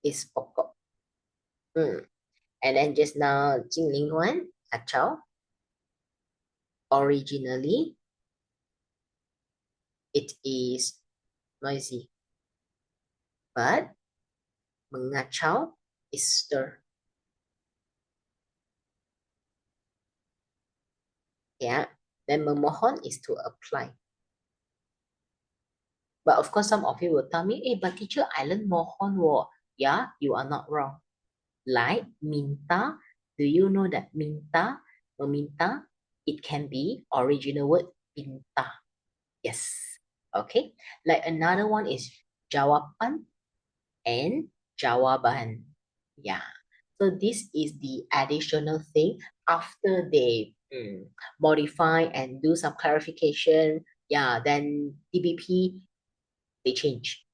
is pokok. And then just now, Jingling one, kacau. Originally, it is noisy. But mengacau is stir. Yeah. Then memohon is to apply. But of course, some of you will tell me, hey, but teacher, I learned mohon wo. Yeah, you are not wrong. Like minta, do you know that minta, meminta, it can be original word pinta. Yes. Okay. Like another one is jawapan and jawaban. Yeah. So this is the additional thing after they modify and do some clarification. Yeah, then DBP they change.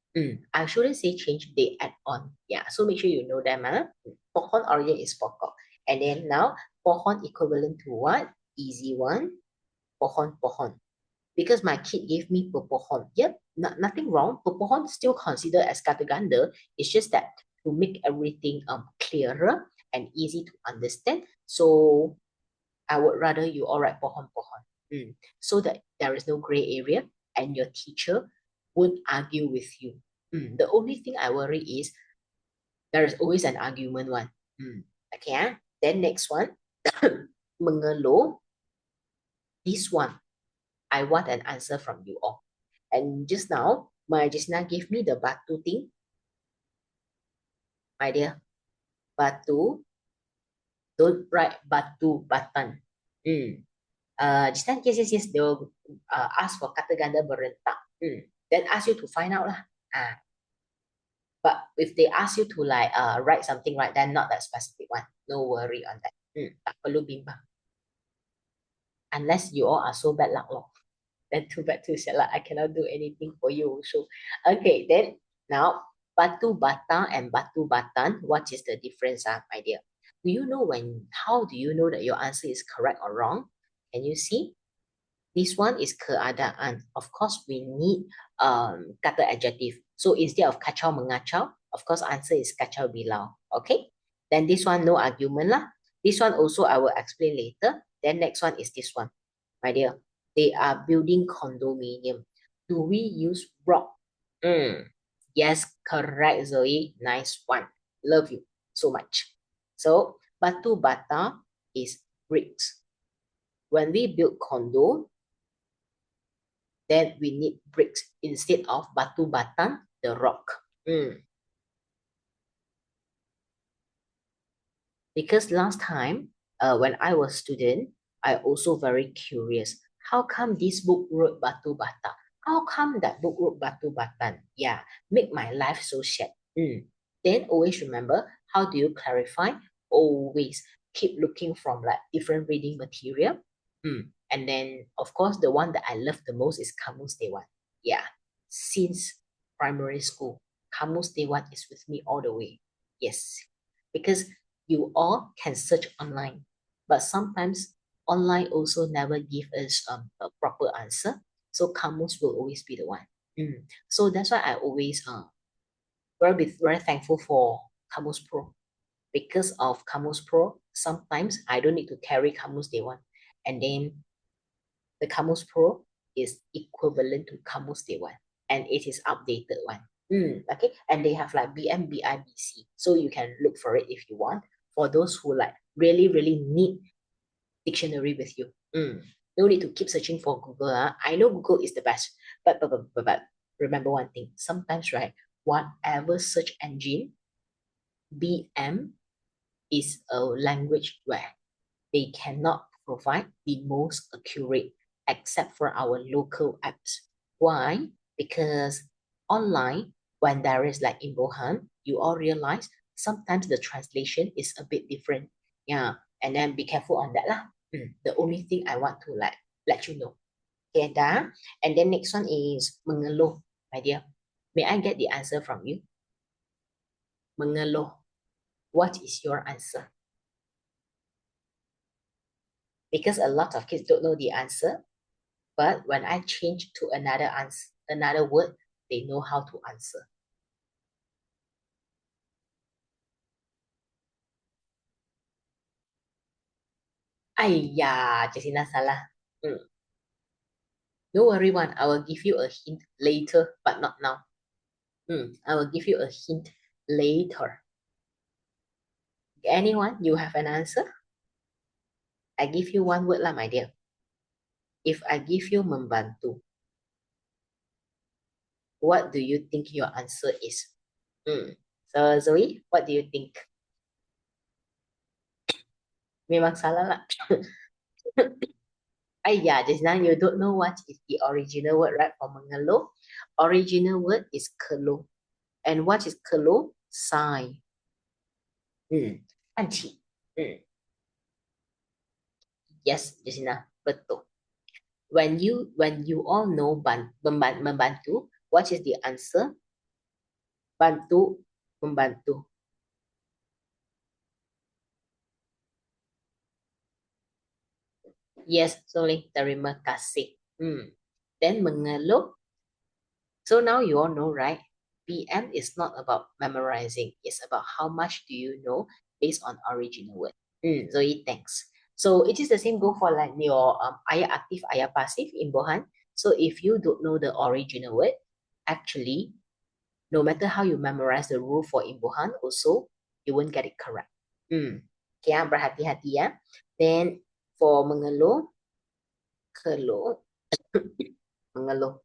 I shouldn't say change, they add on. Yeah, so make sure you know them. Pohon origin is pokok. And then now, pohon equivalent to what? Easy one. Pohon. Because my kid gave me pepohon. Yep, nothing wrong. Pepohon still considered as kata ganda. It's just that to make everything clearer and easy to understand. So I would rather you all write pohon. So that there is no gray area and your teacher won't argue with you. The only thing I worry is there is always an argument one. Okay, then next one, mengeluh. This one, I want an answer from you all. And just now, my Jisna gave me the batu thing. My dear, batu, don't write batu, batan. Jisna, yes. They will ask for kata ganda berentak. Then ask you to find out lah. But if they ask you to like write something right, then not that specific one. No worry on that. Tak perlu bimbang. Unless you all are so bad luck lor. Then too bad too sad lah. I cannot do anything for you also. Okay, then now batu bata and batu batan. What is the difference, my dear? How do you know that your answer is correct or wrong? Can you see? This one is keadaan. Of course, we need kata adjective. So instead of kacau mengacau, of course, answer is kacau bilau. Okay? Then this one, no argument lah. This one also I will explain later. Then next one is this one. My dear, they are building condominium. Do we use rock? Yes, correct, Zoe. Nice one. Love you so much. So, batu bata is bricks. When we build condo, then we need bricks instead of batu batan, the rock. Because last time, when I was student, I also very curious. How come this book wrote batu bata? How come that book wrote batu batan? Yeah, make my life so sad. Then always remember, how do you clarify? Always keep looking from like different reading material. And then, of course, the one that I love the most is Kamus Dewan. Yeah, since primary school, Kamus Dewan is with me all the way. Yes, because you all can search online, but sometimes online also never give us a proper answer. So Kamus will always be the one. So that's why I always very thankful for Kamus Pro. Because of Kamus Pro, sometimes I don't need to carry Kamus Dewan. And then the Kamus Pro is equivalent to Kamus Dewan, and it is updated one. Okay, and they have like BMBIBC, so you can look for it if you want. For those who like really need dictionary with you, no need to keep searching for Google. I know Google is the best, but remember one thing. Sometimes, right, whatever search engine, BM is a language where they cannot provide the most accurate except for our local apps. Why? Because online, when there is like in Wuhan, you all realize sometimes the translation is a bit different. Yeah, and then be careful on that lah. The only thing I want to like let you know. Okay, dah. And then next one is mengeluh, my dear. May I get the answer from you? Mengeluh. What is your answer? Because a lot of kids don't know the answer, but when I change to another answer, another word, they know how to answer. Ayah, Jessina salah. Don't worry one, I will give you a hint later, but not now. I will give you a hint later. Anyone, you have an answer? I give you one word lah, my dear. If I give you membantu, what do you think your answer is? So Zoe, what do you think? Memang salah lah. Yeah, just now you don't know what is the original word, right? For mengeluh, original word is keluh. And what is keluh? Sigh. 叹气. Yes, Justina, betul. When you all know membantu, what is the answer? Bantu, membantu. Yes, sorry, terima kasih. Then mengeluh. So now you all know, right? PM is not about memorizing. It's about how much do you know based on original word. Zoe, thanks. So it is the same go for like your ayat aktif, ayat pasif in Bohan. So if you don't know the original word, actually, no matter how you memorize the rule for imbuhan, also you won't get it correct. Okay, berhati-hati ya. Then for mengeluh, keluh, mengeluh.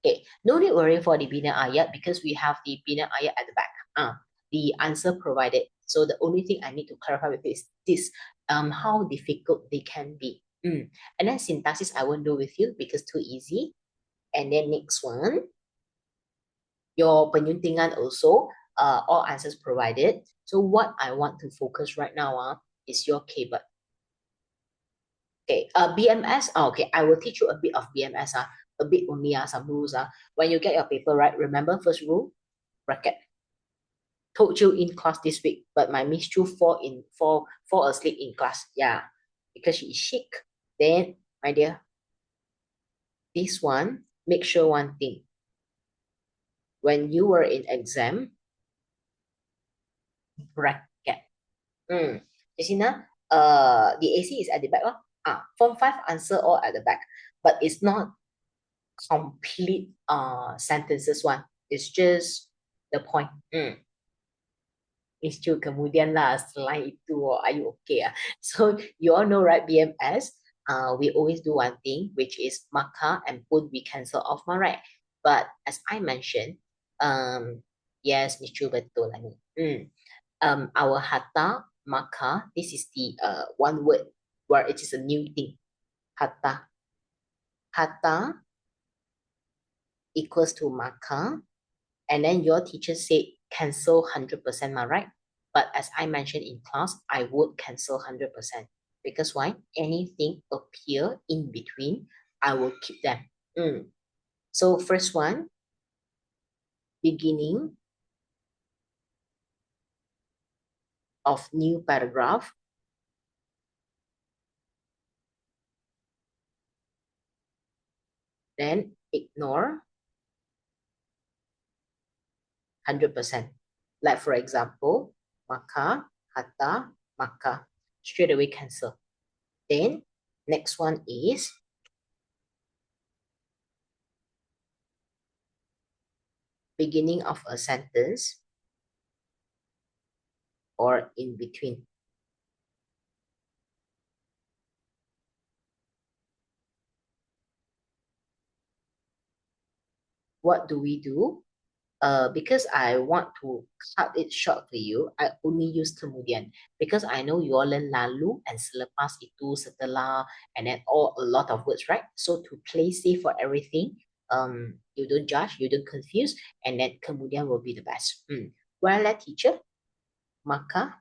Okay, no need worry for the bina ayat because we have the bina ayat at the back. The answer provided. So the only thing I need to clarify with this, how difficult they can be. And then syntaxis I won't do with you because too easy. And then next one, your penyuntingan also, all answers provided. So what I want to focus right now is your cable. Okay, BMS. Okay, I will teach you a bit of BMS. A bit only some rules. When you get your paper, right, remember first rule, bracket. Told you in class this week, but my Miss Chu fall asleep in class. Yeah, because she is sick. Then, my dear, this one, make sure one thing. When you were in exam, bracket. Justina, the AC is at the back. Form 5 answer all at the back. But it's not complete sentences one. It's just the point. Isu kemudian lah selain itu, are you okay? So you all know, right, BMS, we always do one thing, which is maka and pun we cancel off, right? But as I mentioned, yes, Miss Chu betul lah ni. Our hatta, maka, this is the one word where it is a new thing. Hatta. Hatta equals to maka. And then your teacher said cancel 100%, right? But as I mentioned in class, I would cancel 100%. Because why? Anything appear in between, I will keep them. So first one, beginning of new paragraph. Then ignore 100%. Like for example, maka, hatta, maka. Straight away cancel. Then next one is beginning of a sentence or in between. What do we do? because I want to cut it short for you, I only use kemudian because I know you all learn lalu and selepas itu, setelah, and then all a lot of words, right? So to play safe for everything, you don't judge, you don't confuse, and then kemudian will be the best. Well, teacher, maka,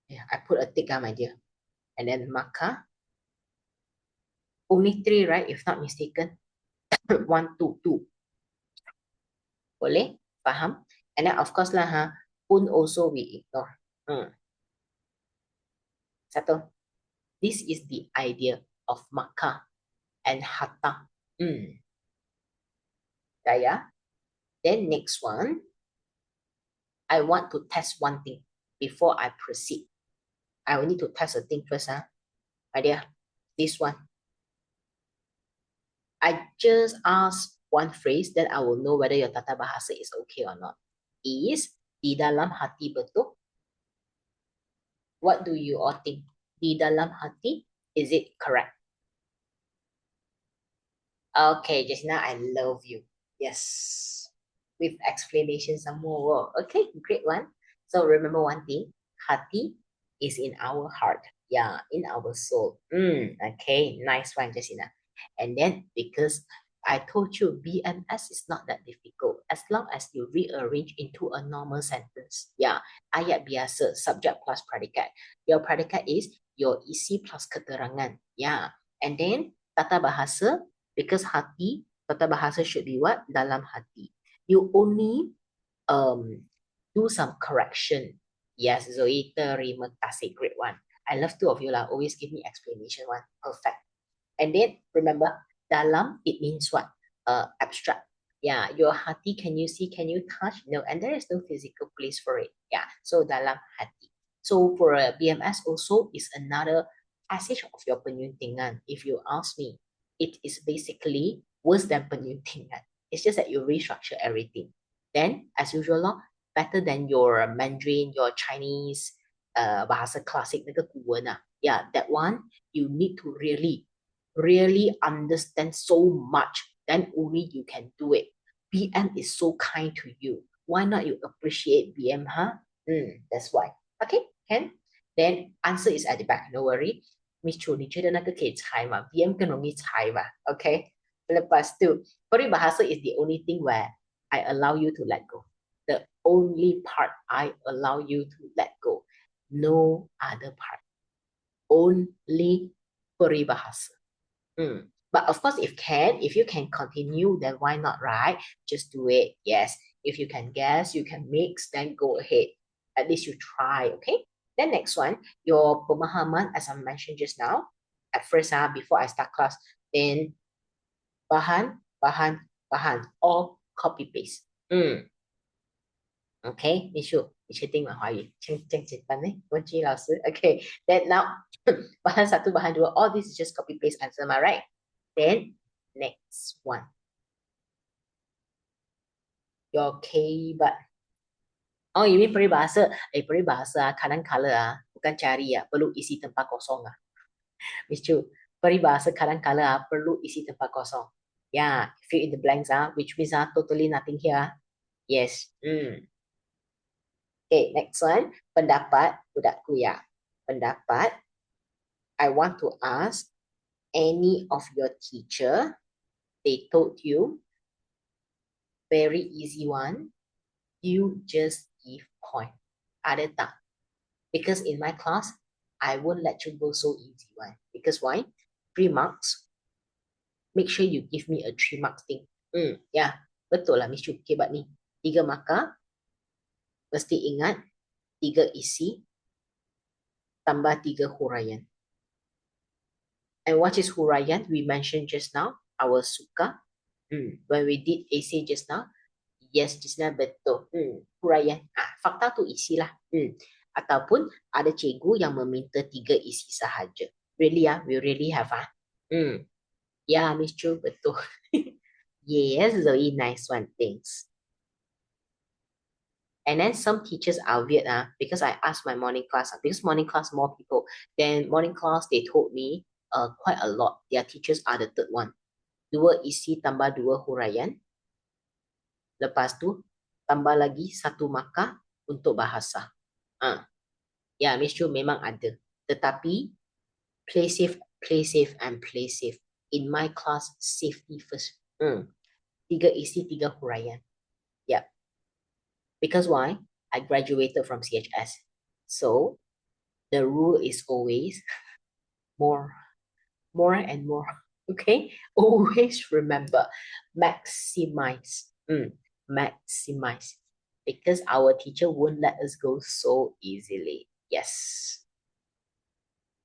yeah, I put a tick, my dear, and then maka, only three, right? If not mistaken, one, two, two. Boleh? Faham? And then of course lah, pun also we ignore. Satu. This is the idea of maka and hatta. Daya. Then next one, I want to test one thing before I proceed. I will need to test a thing first, idea. This one. I just ask one phrase, then I will know whether your tata bahasa is okay or not. Is di dalam hati betul? What do you all think? Di dalam hati, is it correct? Okay, Jessina, I love you. Yes. With explanation some more. Okay, great one. So remember one thing, hati is in our heart. Yeah, in our soul. Okay, nice one, Jessina. And then because I told you BMS is not that difficult as long as you rearrange into a normal sentence. Yeah, ayat biasa, subject plus predicate. Your predicate is your isi plus keterangan. Yeah, and then tata bahasa, because hati, tata bahasa should be what? Dalam hati. You only do some correction. Yes, Zoe, terima kasih, great one. I love two of you lah. Always give me explanation one. Perfect. And then remember, dalam, it means what? Abstract. Yeah, your hati, can you see, can you touch? No, and there is no physical place for it. Yeah, so dalam hati. So for a BMS also is another passage of your penyuntingan. If you ask me, it is basically worse than penyuntingan. It's just that you restructure everything. Then, as usual, better than your Mandarin, your Chinese, bahasa klasik, 那个古文啊. Yeah, that one, you need to really understand so much, then only you can do it. BM is so kind to you. Why not you appreciate BM, huh? That's why. Okay, can? Then answer is at the back, no worry. Miss Chu, 你觉得那个可以猜吗？ BM 更容易猜吧 Okay. Lepas tu, peribahasa is the only thing where I allow you to let go. The only part I allow you to let go. No other part. Only peribahasa. But of course, if you can continue, then why not, right? Just do it. Yes. If you can guess, you can mix, then go ahead. At least you try, okay? Then next one, your pemahaman, as I mentioned just now, at first, before I start class, then bahan, bahan, bahan, all copy paste. Okay, 你确定吗？华语这样简单呢？问句老师，Okay. Then now, bahan satu, bahan dua, all this is just copy paste answer, am I right? Then next one, your K but. Oh, you mean peribahasa? Peribahasa kadang-kala bukan cari perlu isi tempat kosong Miss Chu, peribahasa kadang-kala perlu isi tempat kosong. Yeah, fill in the blanks which means totally nothing here. Yes. Okay, next one. Pendapat, budakku ya. Pendapat, I want to ask any of your teacher, they told you, very easy one, you just give point. Ada tak? Because in my class, I won't let you go so easy one. Because why? 3 marks. Make sure you give me a 3 marks thing. Yeah, betul lah Miss Chu. Hebat ni. 3 markah, mesti ingat 3 isi tambah 3 huraian. And what is huraian? We mentioned just now, our suka. When we did AC just now, yes, just now betul. Huraian. Fakta tu isi lah. Ataupun ada cikgu yang meminta 3 isi sahaja. Really we really have Yeah, Miss Chu, betul. Yes, very nice one, thanks. And then some teachers are weird because I asked my morning class, because morning class more people. Then morning class, they told me quite a lot. Their teachers are the third one. 2 isi tambah 2 huraian. Lepas tu, tambah lagi satu markah untuk bahasa. Ya, Miss Chu memang ada. Tetapi, play safe and play safe. In my class, safety first. Tiga isi, tiga huraian. Yeah. Because why? I graduated from CHS. So, the rule is always more, more and more. Okay? Always remember, maximize. Maximize. Because our teacher won't let us go so easily. Yes.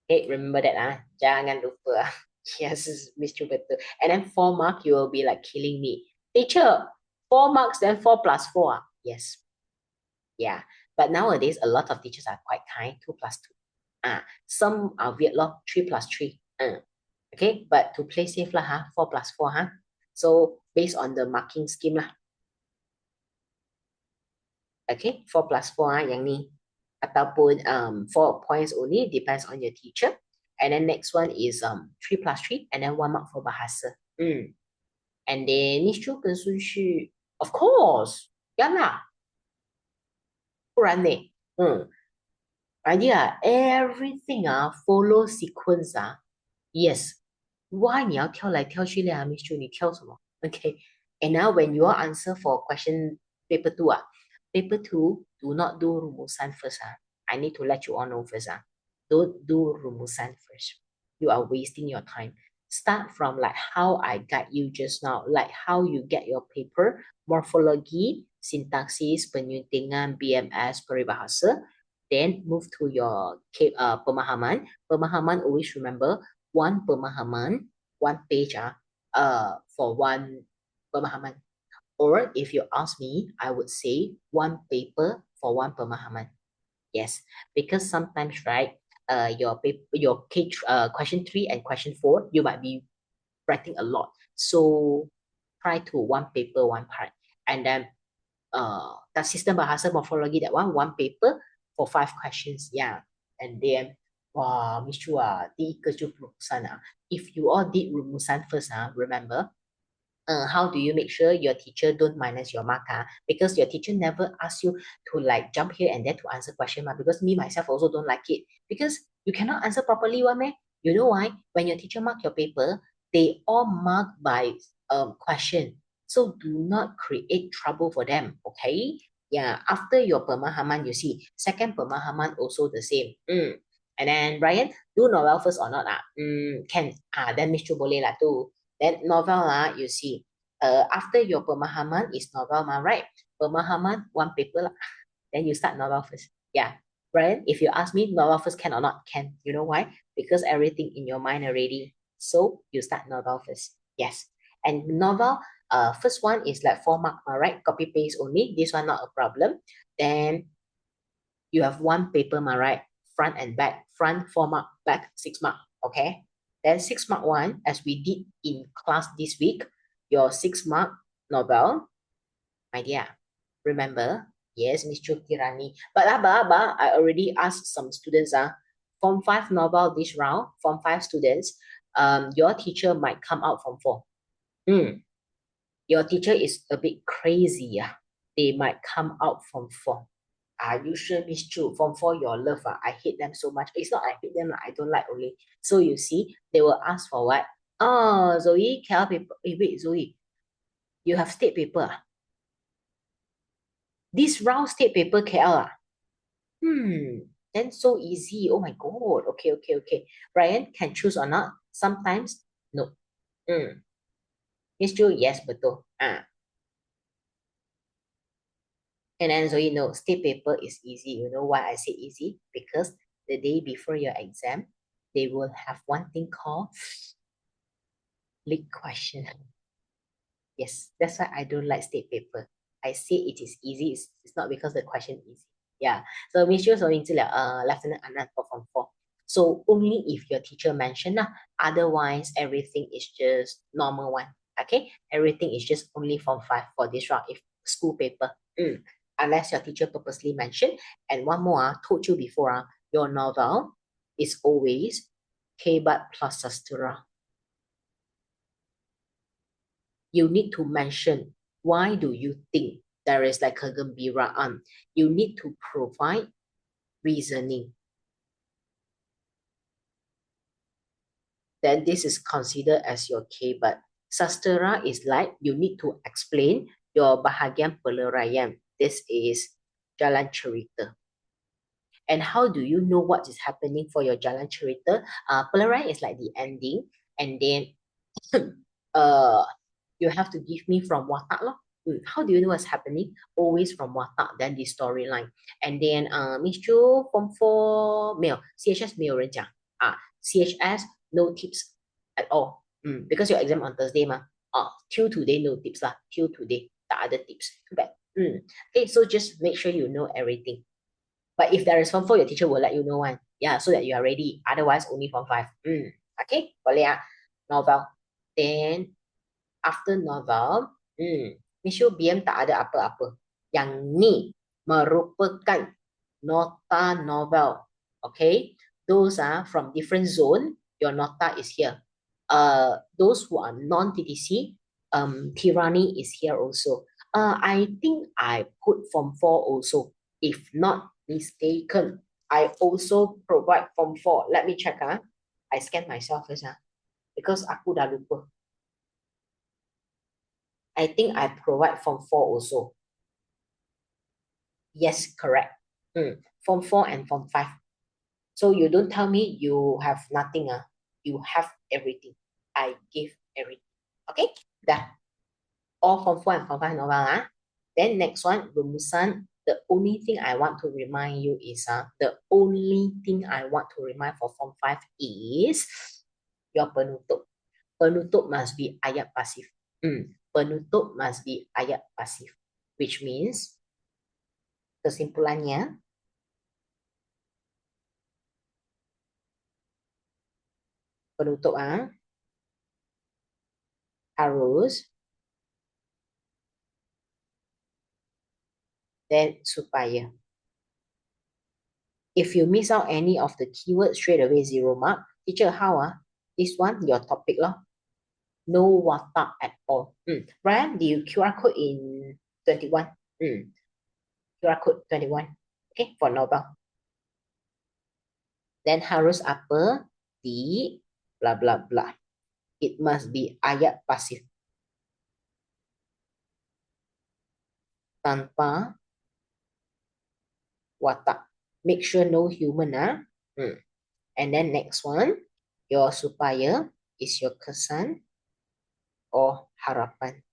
Okay, remember that jangan lupa Yes, Miss Chu betul. And then 4 mark, you will be like killing me. Teacher, 4 marks, then 4 plus 4. Yes. Yeah. But nowadays, a lot of teachers are quite kind, 2 plus 2. Some are weird law, 3 plus 3. Okay, but to play safe lah, 4 plus 4 So based on the marking scheme lah. Okay, 4 plus 4 yang ni. Ataupun 4 points only, depends on your teacher. And then next one is 3 plus 3, and then 1 mark for bahasa. And then 你就跟顺序 of course, 呀啦，不然呢，idea everything follow sequence yes. Why 你要跳来跳去嘞Miss Chu 你跳什么 Okay. And now when you all answer for question paper 2 paper 2 do not do rumusan first I need to let you all know first don't do rumusan first. You are wasting your time. Start from like how I guide you just now, like how you get your paper, morphology, sintaksis, penyuntingan, BMS, peribahasa. Then move to your pemahaman. Pemahaman, always remember, one pemahaman, one page for one pemahaman. Or if you ask me, I would say one paper for one pemahaman. Yes, because sometimes, right, your paper, your question 3 and question 4, you might be writing a lot. So try to one paper, one part. And then that system bahasa morphology, that one paper for 5 questions. Yeah. And then, wow, Miss Chu 第一个就 rumusan If you all did rumusan first remember, how do you make sure your teacher don't minus your mark because your teacher never ask you to like jump here and there to answer question because me myself also don't like it because you cannot answer properly one man. You know why? When your teacher mark your paper, they all mark by question, so do not create trouble for them. Okay, yeah, after your pemahaman, you see second pemahaman also the same. And then Brian, do novel first or not can then Miss Chu boleh lah tu. Then novel you see, after your pemahaman is novel right? Pemahaman one paper lah. Then you start novel first. Yeah. Brian, if you ask me novel first can or not, can. You know why? Because everything in your mind already. So you start novel first. Yes. And novel, first one is like 4 mark, right? Copy paste only. This one not a problem. Then you have one paper, right? Front and back. Front 4 mark, back 6 mark. Okay. Then 6 mark one, as we did in class this week, your 6 mark novel, my dear. Remember? Yes, Miss Chukirani. But I already asked some students Form 5 novel this round, Form 5 students, your teacher might come out from 4. Your teacher is a bit crazy. They might come out from 4. Are you sure, Miss Chu? Form 4, your love, I hate them so much. It's not I hate them, I don't like only. So you see, they will ask for what? Oh, Zoe, KL paper. Wait, Zoe, you have state paper. This round state paper KL. Then so easy. Oh my God. Okay. Brian, can choose or not? Sometimes, no. Miss Chu, yes, betul. And then Zoe, no, state paper is easy. You know why I say easy? Because the day before your exam, they will have one thing called leak question. Yes, that's why I don't like state paper. I say it is easy. It's not because the question is easy. Yeah. So Miss Chu, so Lieutenant Anand for Form 4. So only if your teacher mentioned otherwise everything is just normal one. Okay? Everything is just only Form 5 for this round if school paper. Unless your teacher purposely mentioned. And one more, told you before, your novel is always K-But plus Sastura. You need to mention Why do you think there is like kegembiraan? You need to provide reasoning. Then this is considered as your K, but sastera is like you need to explain your bahagian peluraian. This is jalan cerita. And how do you know what is happening for your jalan cerita? Peluraian is like the ending, and then uh, you have to give me from watak lor. How do you know what's happening? Always from watak, then the storyline. And then Miss Chu Form 4 没有 CHS 没有人讲 CHS no tips at all. Because your exam on Thursday ma. Till today no tips lah. Till today the other tips. Too bad. Okay, so just make sure you know everything. But if there is Form 4, your teacher will let you know one. Yeah, so that you are ready. Otherwise, only Form 5. Okay, boleh Novel. Then after novel, Misu BM tak ada apa-apa. Yang ni merupakan nota novel. Okay, those are from different zone. Your nota is here. Those who are non-TTC, Tirani is here also. I think I put Form 4 also. If not mistaken, I also provide Form 4. Let me check. I scan myself first. Because aku dah lupa. I think I provide Form 4 also. Yes, correct. Form 4 and Form 5. So you don't tell me you have nothing. You have everything. I give everything. Okay? Dah. All Form 4 and Form 5 novel. Then next one, rumusan. The only thing I want to remind you is the only thing I want to remind for Form 5 is your penutup. Penutup must be ayat pasif. Penutup must be ayat pasif, which means kesimpulannya penutup harus dan supaya. If you miss out any of the keywords, straight away 0 mark. Teacher, how this one your topic lor. No watak at all. Brian, the QR code in 21. QR code 21. Okay, for novel. Then harus apa? Di blah blah blah. It must be ayat pasif. Tanpa watak. Make sure no human. And then next one, your supaya is your kesan or harapan.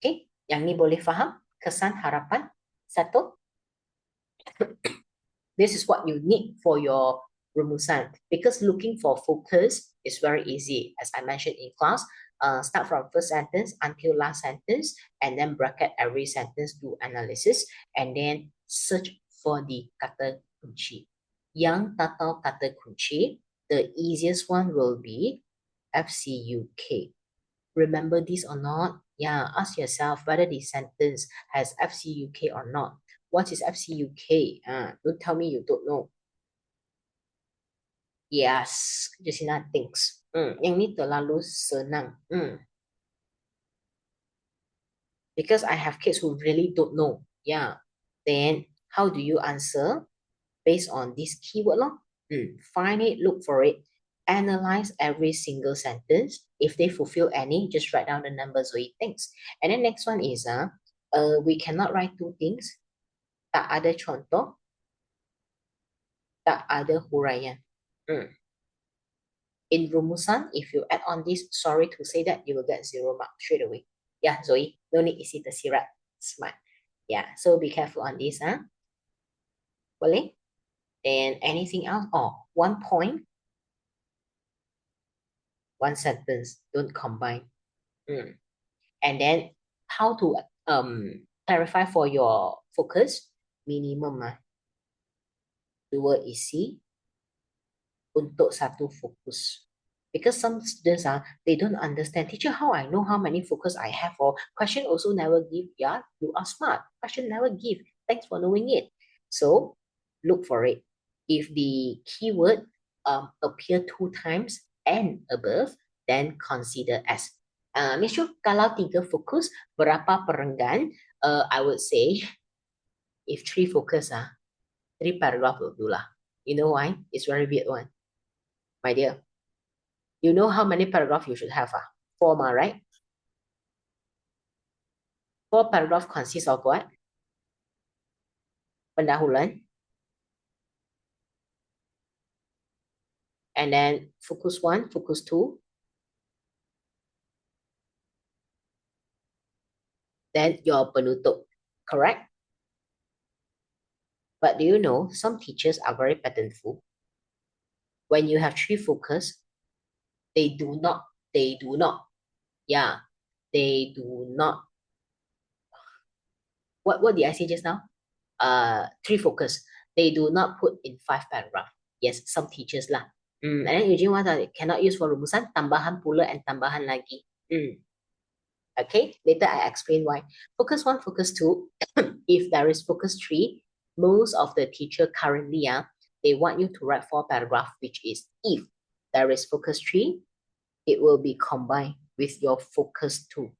Okay, yang ni boleh faham? Kesan, harapan. Satu. This is what you need for your rumusan. Because looking for focus is very easy. As I mentioned in class, start from first sentence until last sentence, and then bracket every sentence, do analysis, and then search for the kata kunci. Yang tak tahu kata kunci, the easiest one will be FCUK. Remember this or not? Yeah, ask yourself whether the sentence has FCUK or not. What is FCUK? Don't tell me you don't know. Yes, Justina thinks. Yang ni terlalu senang. Because I have kids who really don't know. Yeah. Then how do you answer? Based on this keyword lor. Find it, look for it. Analyze every single sentence. If they fulfill any, just write down the numbers so it thinks. And then next one is we cannot write two things. Tak ada contoh, tak ada huraian. In rumusan, if you add on this, sorry to say that, you will get 0 mark straight away. Yeah, Zoe, no need isi tersirat. Smart. Yeah, so be careful on this. Boleh? Then anything else? Oh, 1 point, 1 sentence. Don't combine. And then how to clarify for your focus? Minimum 2 isi untuk satu fokus. Because some students they don't understand. Teacher, how I know how many focus I have? Or question also never give. Yeah, you are smart. Question never give. Thanks for knowing it. So look for it. If the keyword appear 2 times and above, then consider as Miss Chu, kalau 3 fokus, berapa perenggan? I would say, if 3 focus, 3 paragraph will do lah. You know why? It's very weird one. My dear, you know how many paragraph you should have? 4 ma, right? 4 paragraph consists of what? Pendahuluan. And then focus 1, focus 2. Then your penutup, correct? But do you know, some teachers are very patternful. When you have 3 focus, they do not, yeah, they do not, what did I say just now? 3 focus. They do not put in 5 paragraph. Yes, some teachers lah. And then Eugene what cannot use for rumusan, tambahan pula and tambahan lagi. Okay, later I explain why. Focus 1, focus 2. If there is focus 3, most of the teacher currently, they want you to write 4 paragraph, which is if there is focus 3, it will be combined with your focus 2.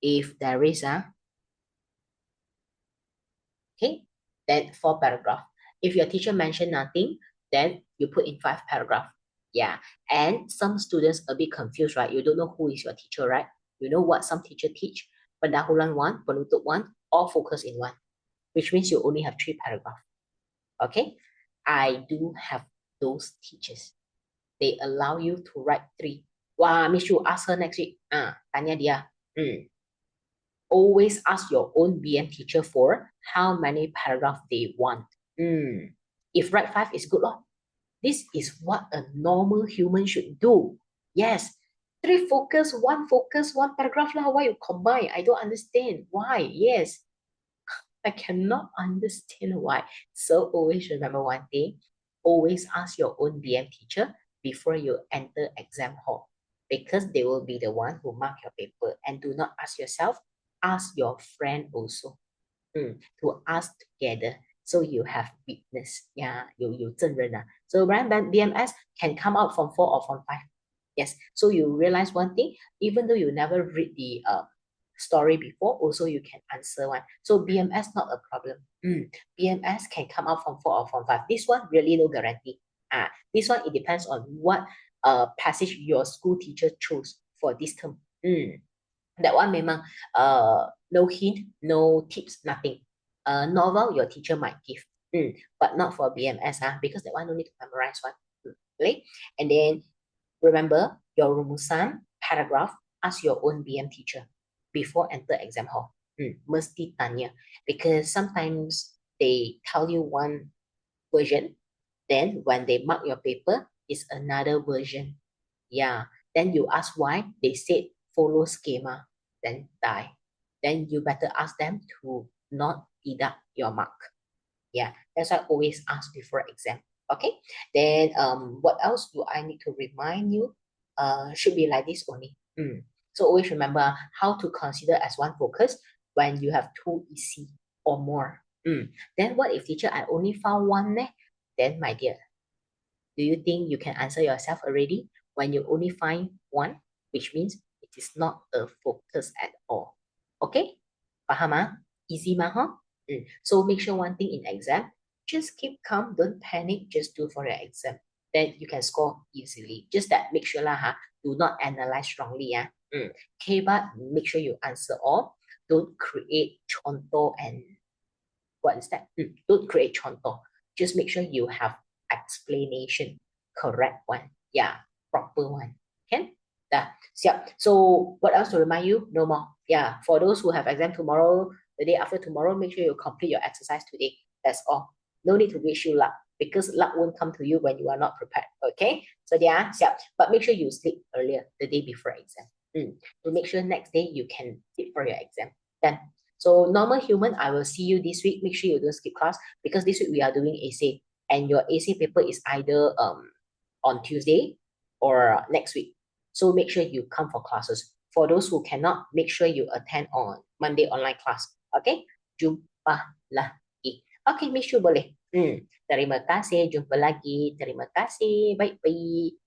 If there is, okay, then 4 paragraph. If your teacher mentioned nothing, then you put in 5 paragraph. Yeah, and some students a bit confused, right? You don't know who is your teacher, right? You know what some teacher teach? Pendahulan 1, penutup 1, all focus in 1, which means you only have 3 paragraph. Okay, I do have those teachers. They allow you to write 3. Wah, Miss Yu, ask her next week. Tanya dia. Always ask your own BM teacher for how many paragraph they want. If write 5 is good, lor. This is what a normal human should do. Yes, 3 focus, 1 focus, 1 paragraph lah. Why you combine? I don't understand. Why? Yes, I cannot understand why. So always remember one thing. Always ask your own BM teacher before you enter exam hall, because they will be the one who mark your paper. And do not ask yourself, ask your friend also. To ask together, so you have witness. Yeah, you 证人. So BMS can come out from 4 or from 5. Yes, so you realize one thing, even though you never read the story before, also you can answer one. So BMS not a problem. BMS can come out from 4 or from 5. This one really no guarantee. This one, it depends on what passage your school teacher chose for this term. That one memang no hint, no tips, nothing. Novel your teacher might give, but not for BMS, because that one no need to memorize one. Okay? And then remember your rumusan paragraph, ask your own BM teacher before enter exam hall. Mesti tanya, because sometimes they tell you one version, then when they mark your paper, it's another version. Yeah, then you ask why, they said follow schema, then die. Then you better ask them to not deduct your mark. Yeah, that's why I always ask before exam. Okay, then what else do I need to remind you? Should be like this only. So always remember how to consider as one focus when you have 2 EC or more. Then what if teacher, I only found 1? Then my dear, do you think you can answer yourself already when you only find 1? Which means it is not a focus at all. Okay? Faham? Easy huh? So make sure one thing in exam, just keep calm, don't panic, just do for your exam. Then you can score easily. Just that make sure do not analyze strongly. Okay, but make sure you answer all. Don't create chonto and what is that? Don't create chonto. Just make sure you have explanation, correct one. Yeah, proper one. Can? Siap. So what else to remind you? No more. Yeah, for those who have exam tomorrow, the day after tomorrow, make sure you complete your exercise today. That's all. No need to wish you luck, because luck won't come to you when you are not prepared. Okay? So yeah, siap. But make sure you sleep earlier the day before exam. To make sure next day you can sit for your exam. Then, so normal human, I will see you this week. Make sure you don't skip class, because this week we are doing essay, and your essay paper is either on Tuesday or next week. So make sure you come for classes. For those who cannot, make sure you attend on Monday online class. Okay? Jumpa lagi. Okay, make sure boleh. Terima kasih. Jumpa lagi. Terima kasih. Bye-bye.